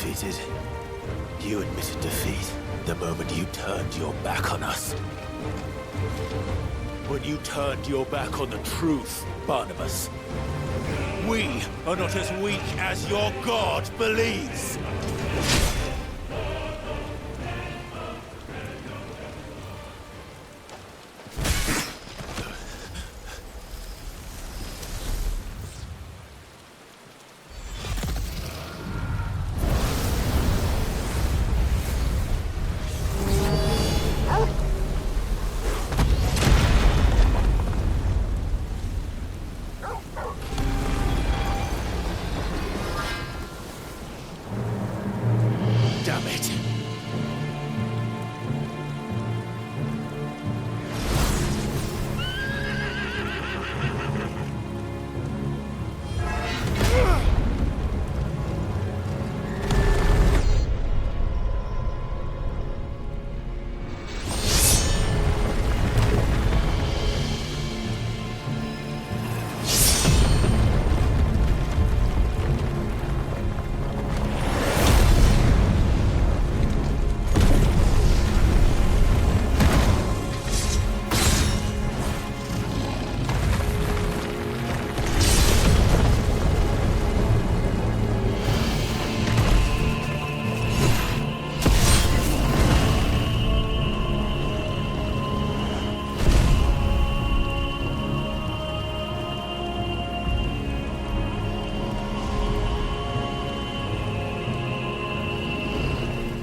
defeated. You admitted defeat the moment you turned your back on us. When you turned your back on the truth, Barnabas. We are not as weak as your god believes. Damn it.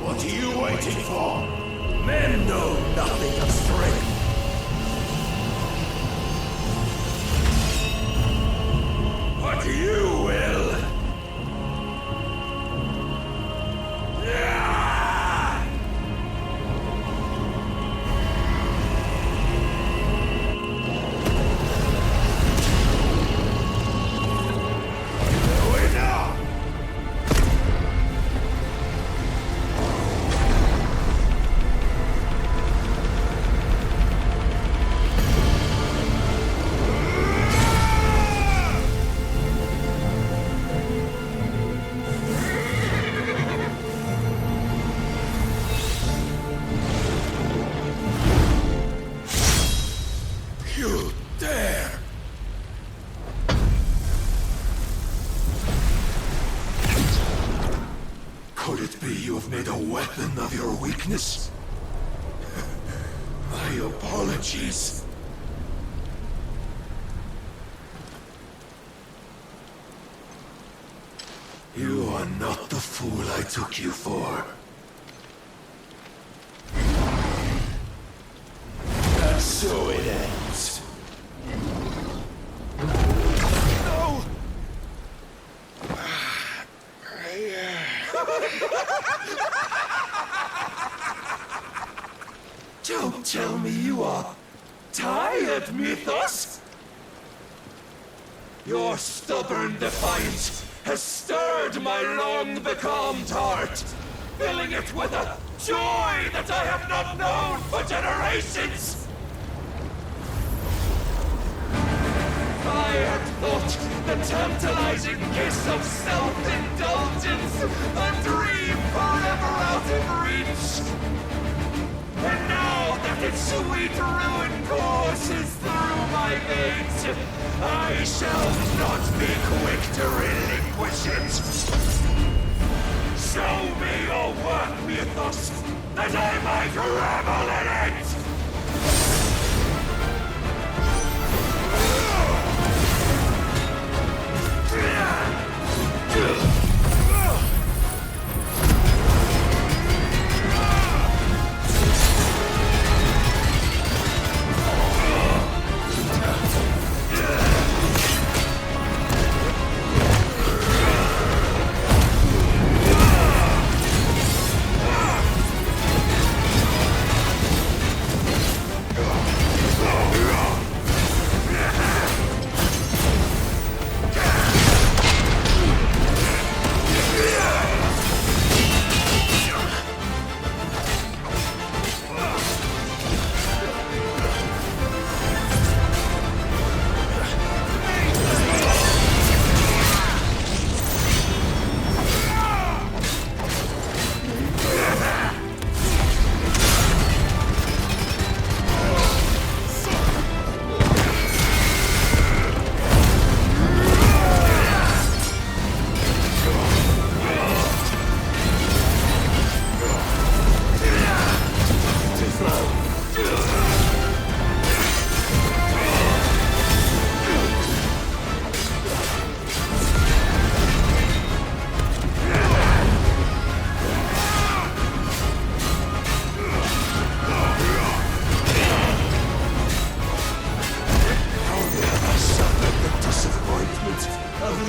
What are you waiting for? Men know nothing of strength. But you will. You dare! Could it be you have made a weapon of your weakness? My apologies. You are not the fool I took you for. And so it ends. No! Don't tell me you are tired, Mythos! Your stubborn defiance has stirred my long-becalmed heart, filling it with a joy that I have not known for generations! I had thought the tantalizing kiss of self-indulgence a dream forever out of reach. And now that its sweet ruin courses through my veins, I shall not be quick to relinquish it. Show me your work, Mythos, that I might revel in it!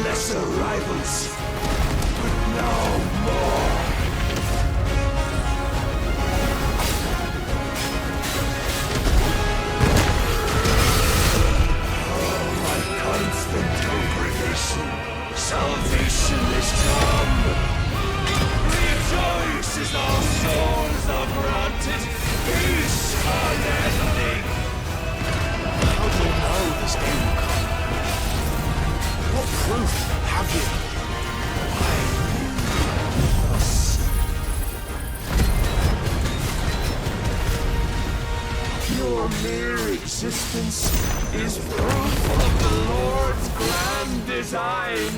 lesser rivals, but now more. Constant congregation, salvation is come. Rejoice as our souls are granted peace unending. How do you know this day will come? What proof have you? Why? Thus. Your mere existence is proof of the Lord's grand design.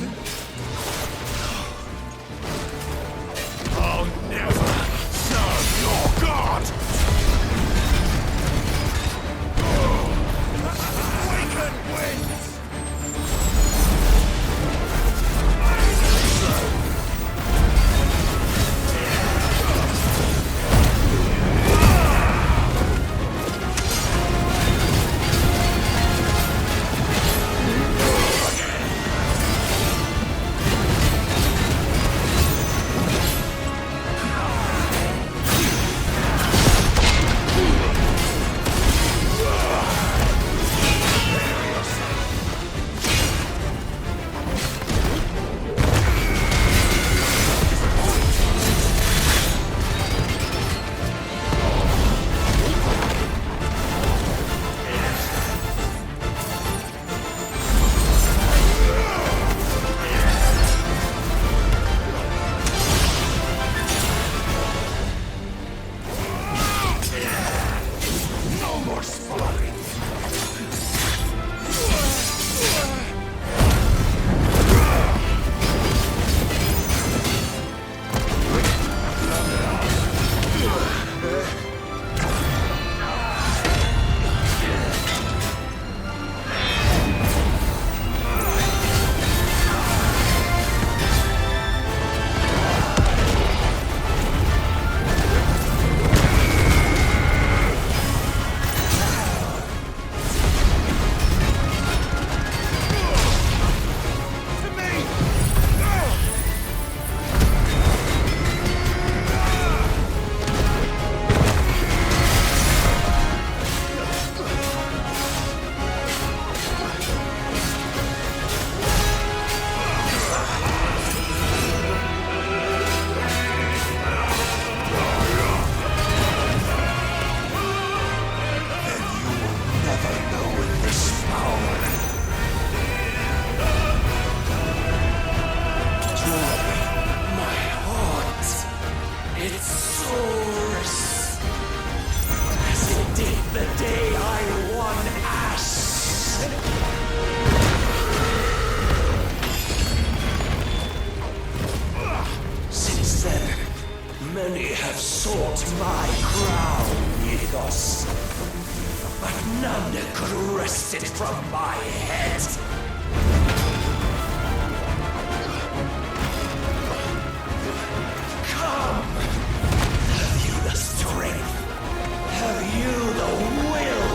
I'll never serve your god! Awaken winds! Many have sought my crown, Eikons, but none could wrest it from my head. Come! Have you the strength? Have you the will?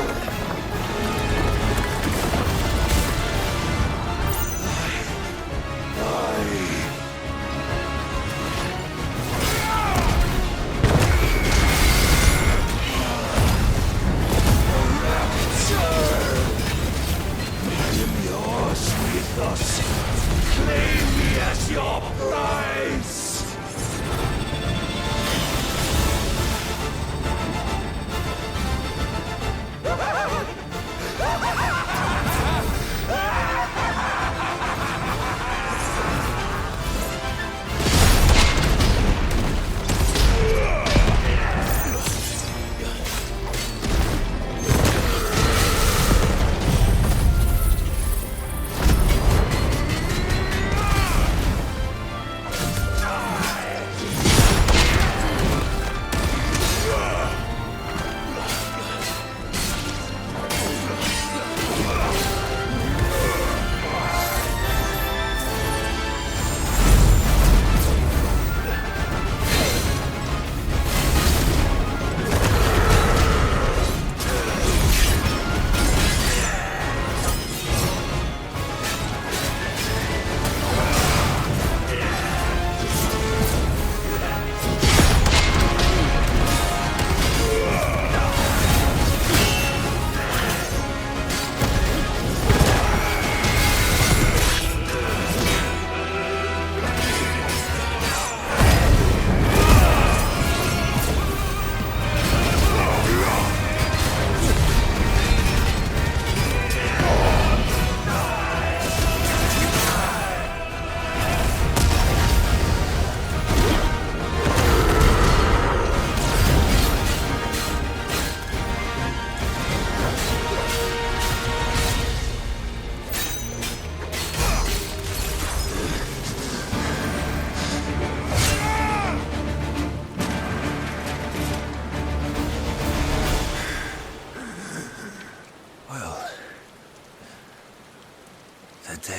Claim me as your prize!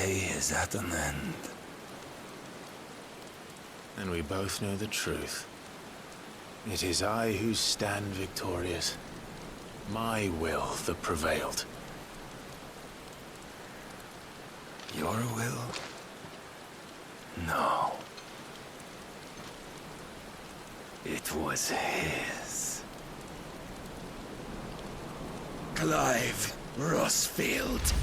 day is at an end. And we both know the truth. It is I who stand victorious. My will that prevailed. Your will? No. It was his. Clive Rosfield.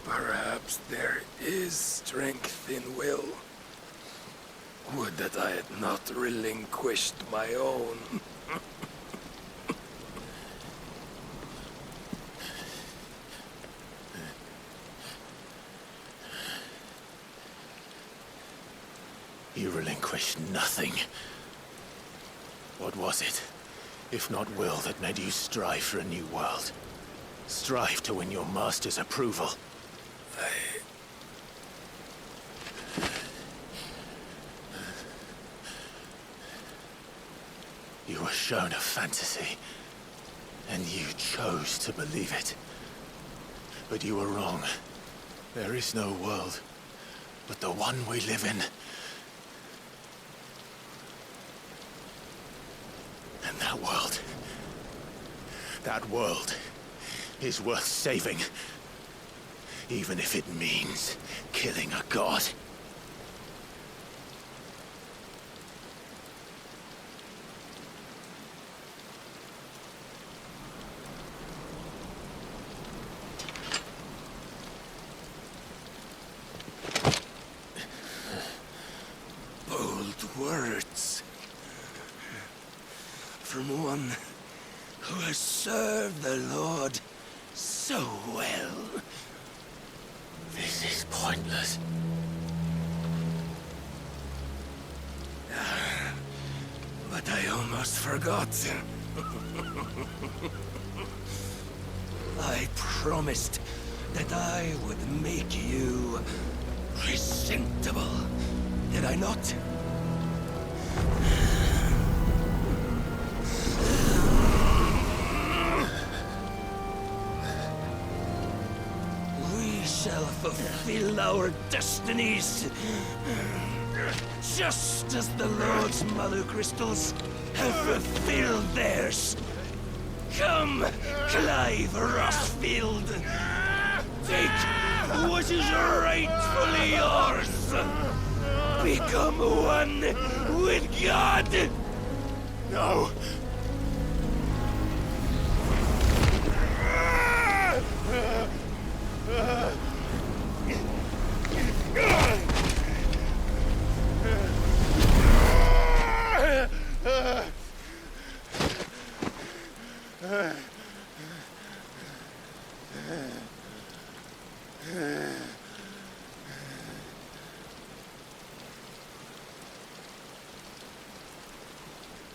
Perhaps there is strength in will. Would that I had not relinquished my own. You relinquished nothing. What was it, if not will, that made you strive for a new world? Strive to win your master's approval? You were shown a fantasy, and you chose to believe it. But you were wrong. There is no world, but the one we live in. And that world is worth saving. Even if it means killing a god. Bold words. From one who has served the Lord so well. This is pointless. But I almost forgot. I promised that I would make you presentable. Did I not? We shall fulfill our destinies. Just as the Lord's Mother Crystals have fulfilled theirs. Come, Clive Rosfield. Take what is rightfully yours. Become one with God. No.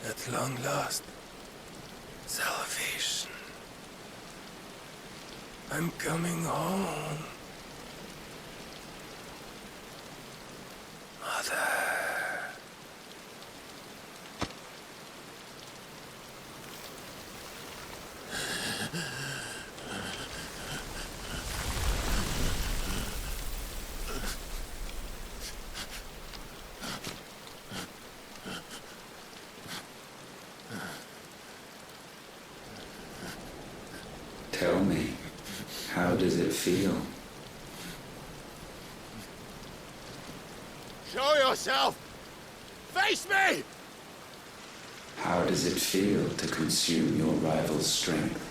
At long last, salvation. I'm coming home. Mother. Tell me, how does it feel? Show yourself! Face me! How does it feel to consume your rival's strength?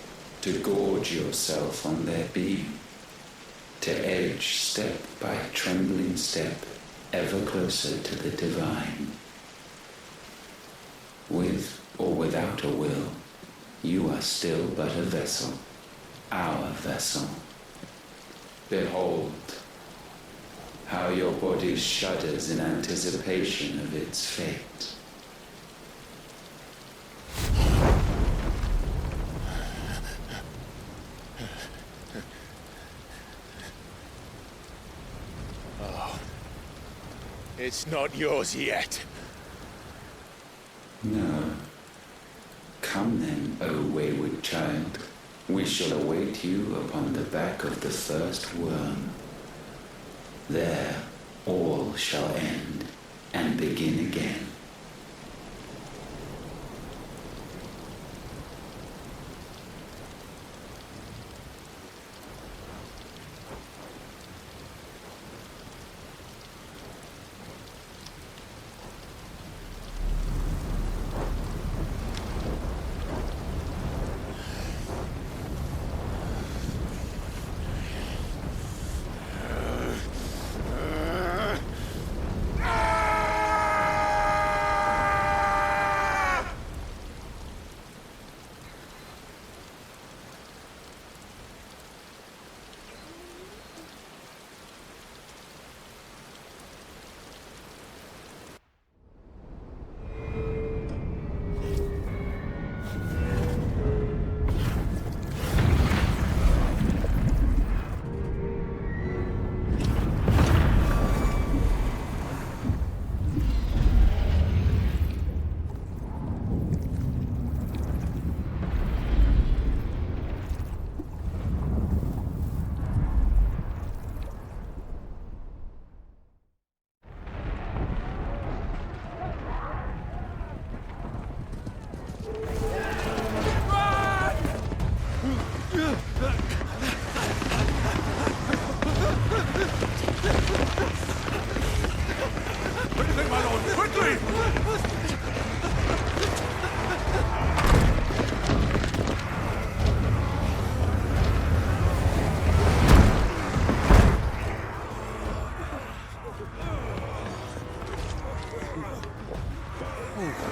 To gorge yourself on their beam? To edge step by trembling step ever closer to the divine? With or without a will, you are still but a vessel, our vessel. Behold, how your body shudders in anticipation of its fate. Oh, it's not yours yet. No. Come then, O wayward child. We shall await you upon the back of the first worm. There, all shall end and begin again.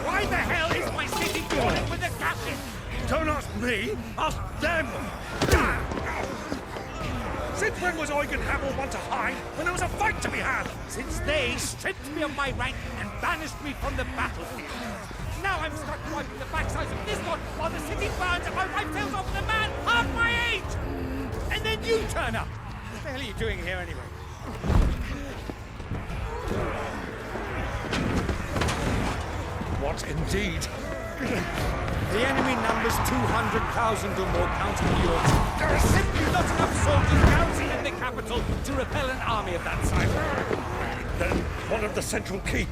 Why the hell is my city falling with the captain? Don't ask me, ask them! Since when was Eugen Hamel one to hide when there was a fight to be had? Since they stripped me of my rank and banished me from the battlefield. Now I'm stuck wiping the backsides of this one while the city burns and my wife tails off with a man half my age! And then you turn up! What the hell are you doing here anyway? What indeed? The enemy numbers 200,000 or more counting yours. There are simply not enough soldiers garrisoned in the capital to repel an army of that size. Then one of the central keep,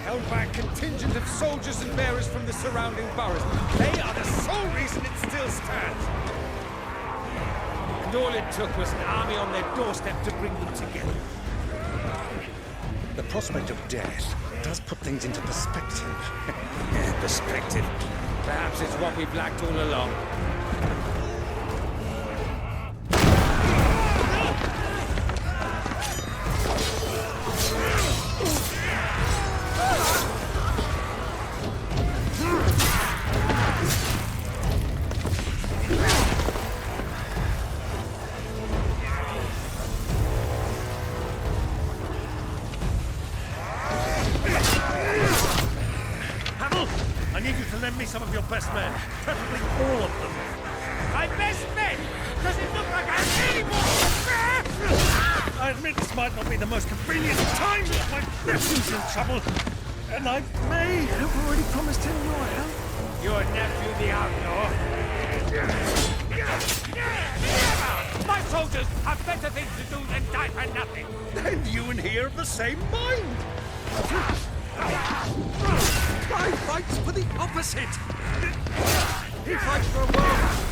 held by a contingent of soldiers and bearers from the surrounding boroughs. They are the sole reason it still stands. And all it took was an army on their doorstep to bring them together. The prospect of death does put things into perspective. Perspective. Perhaps it's what we've lacked all along. I need you to lend me some of your best men, preferably all of them. My best men? Does it look like I have any more? I admit this might not be the most convenient time, but my nephew's in trouble, and I may have already promised him your help. Your nephew, the outlaw? Never! My soldiers have better things to do than die for nothing. Then you and he are of the same mind. I fight for the opposite. He fights for a world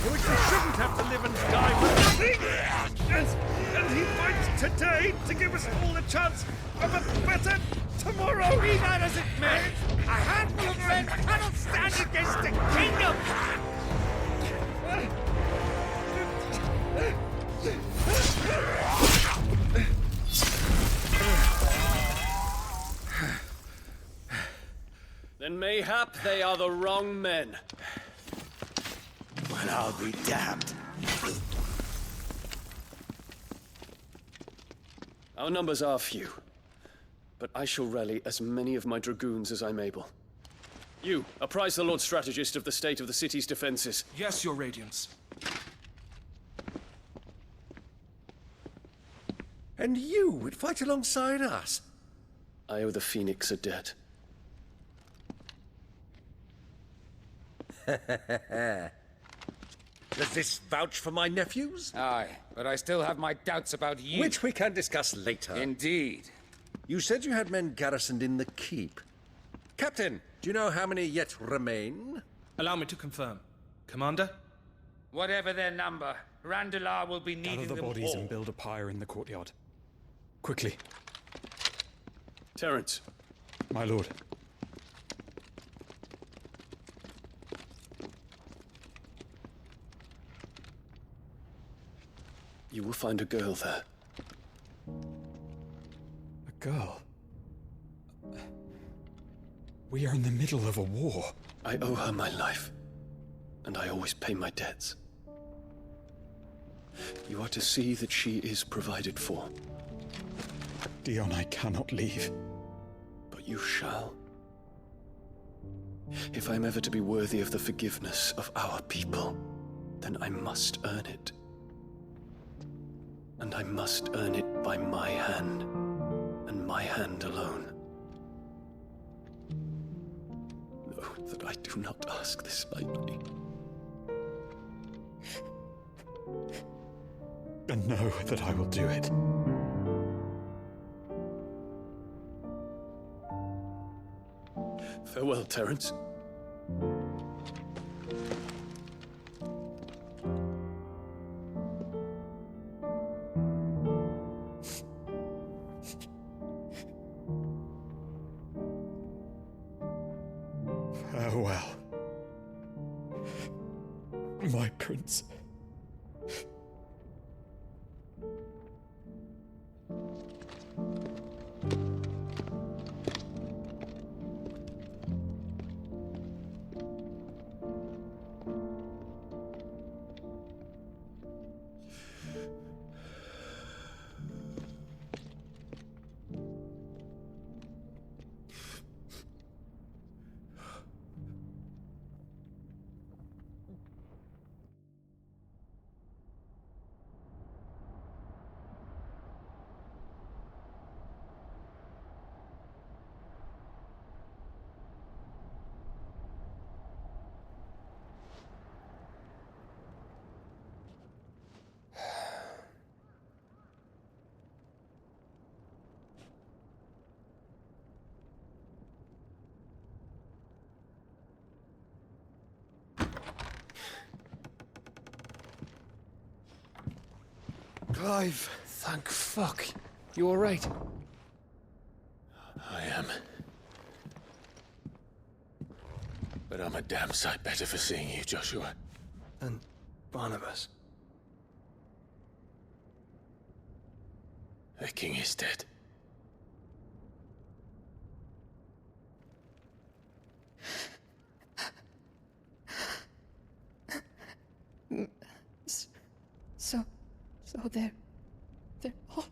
in which we shouldn't have to live and die with nothing! And he fights today to give us all the chance of a better tomorrow! Be that as it may, a handful of men cannot stand against a kingdom! Then mayhap they are the wrong men. Well, I'll be damned. Our numbers are few, but I shall rally as many of my dragoons as I'm able. You, apprise the Lord Strategist of the state of the city's defenses. Yes, Your Radiance. And you would fight alongside us? I owe the Phoenix a debt. Does this vouch for my nephews? Aye, but I still have my doubts about you. Which we can discuss later. Indeed. You said you had men garrisoned in the keep. Captain, do you know how many yet remain? Allow me to confirm. Commander? Whatever their number, Randalar will be needing Gather the them bodies all. and build a pyre in the courtyard. Quickly. Terence. My lord. You will find a girl there. A girl? We are in the middle of a war. I owe her my life, and I always pay my debts. You are to see that she is provided for. Dion, I cannot leave. But you shall. If I'm ever to be worthy of the forgiveness of our people, then I must earn it. And I must earn it by my hand, and my hand alone. Know that I do not ask this lightly. And know that I will do it. Farewell, Terence. Farewell, my prince. Clive! Thank fuck. You alright? I am. But I'm a damn sight better for seeing you, Joshua. And Barnabas. The king is dead. So they're all...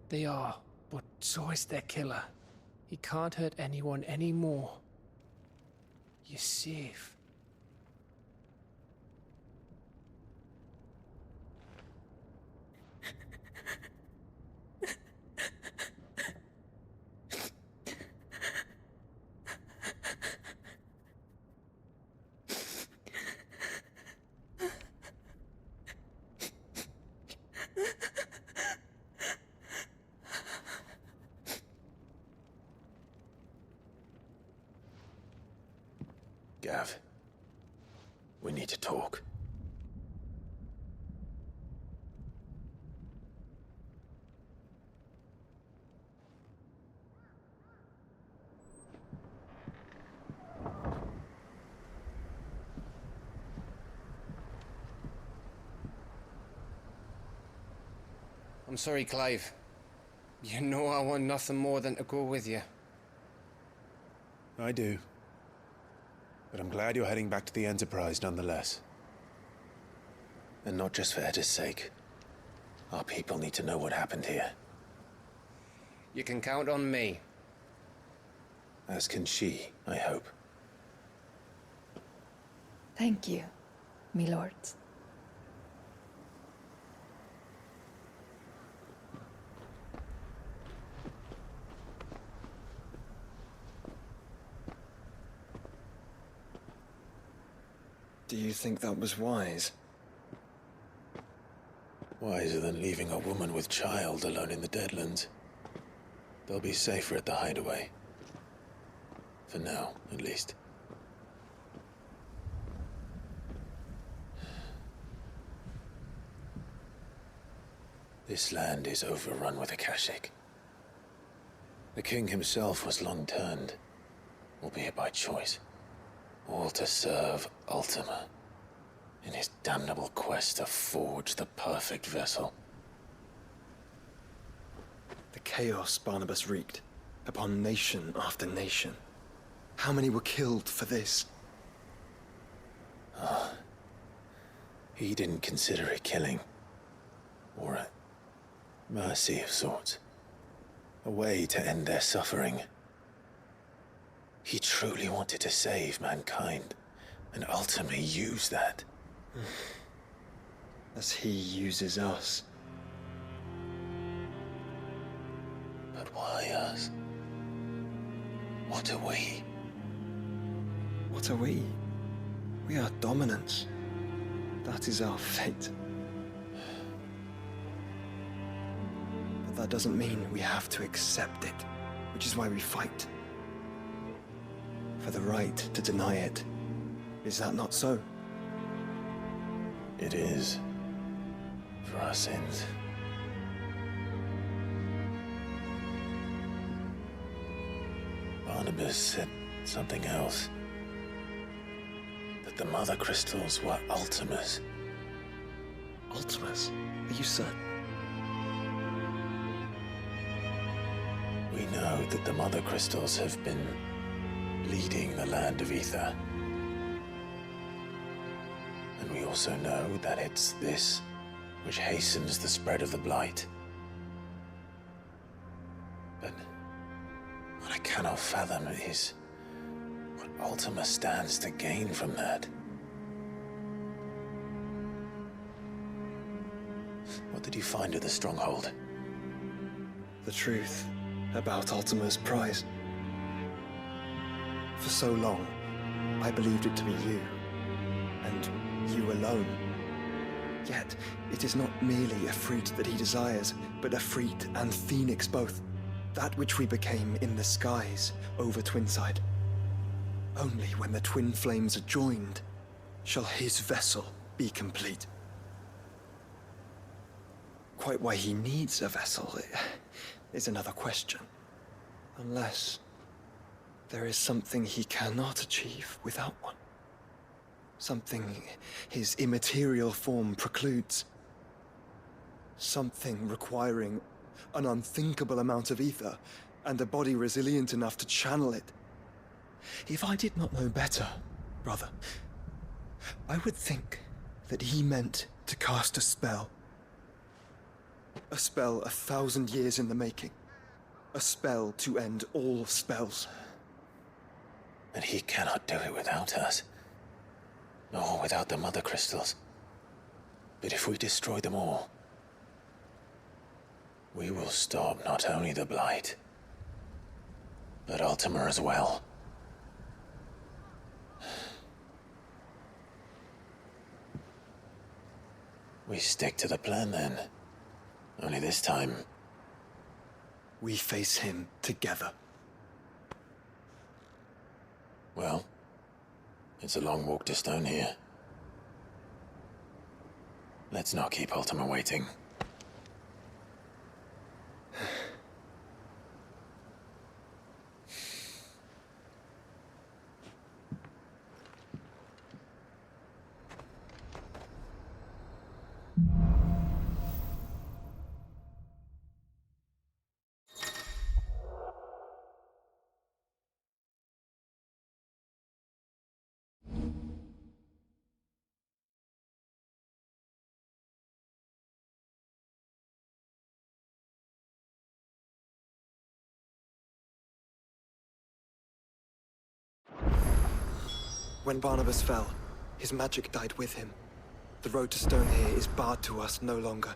They are, but so is their killer. He can't hurt anyone anymore. You're safe. need to talk. I'm sorry, Clive. You know I want nothing more than to go with you. I do. But I'm glad you're heading back to the Enterprise nonetheless. And not just for Etta's sake. Our people need to know what happened here. You can count on me. As can she, I hope. Thank you, my lords. Do you think that was wise? Wiser than leaving a woman with child alone in the Deadlands. They'll be safer at the hideaway. For now, at least. This land is overrun with Akashic. The king himself was long turned, albeit by choice. All to serve Ultima, in his damnable quest to forge the perfect vessel. The chaos Barnabas wreaked upon nation after nation. How many were killed for this? He didn't consider it killing. Or a mercy of sorts. A way to end their suffering. He truly wanted to save mankind, and ultimately used that. As he uses us. But why us? What are we? What are we? We are dominance. That is our fate. But that doesn't mean we have to accept it, which is why we fight. For the right to deny it. Is that not so? It is. For our sins. Barnabas said something else. That the Mother Crystals were Ultimas. Ultimas? Are you certain? We know that the Mother Crystals have been leading the land of Ether. And we also know that it's this which hastens the spread of the Blight. But what I cannot fathom is what Ultima stands to gain from that. What did you find at the Stronghold? The truth about Ultima's prize. For so long, I believed it to be you, and you alone. Yet, it is not merely a fruit that he desires, but a fruit and phoenix both. That which we became in the skies over Twinside. Only when the twin flames are joined shall his vessel be complete. Quite why he needs a vessel is another question. Unless there is something he cannot achieve without one. Something his immaterial form precludes. Something requiring an unthinkable amount of ether and a body resilient enough to channel it. If I did not know better, brother, I would think that he meant to cast a spell. A spell 1,000 years in the making. A spell to end all spells. And he cannot do it without us. Nor without the Mother Crystals. But if we destroy them all, we will stop not only the Blight, but Ultima as well. We stick to the plan then. Only this time, we face him together. Well, it's a long walk to Stone here. Let's not keep Ultima waiting. When Barnabas fell, his magic died with him. The road to Stonehere is barred to us no longer.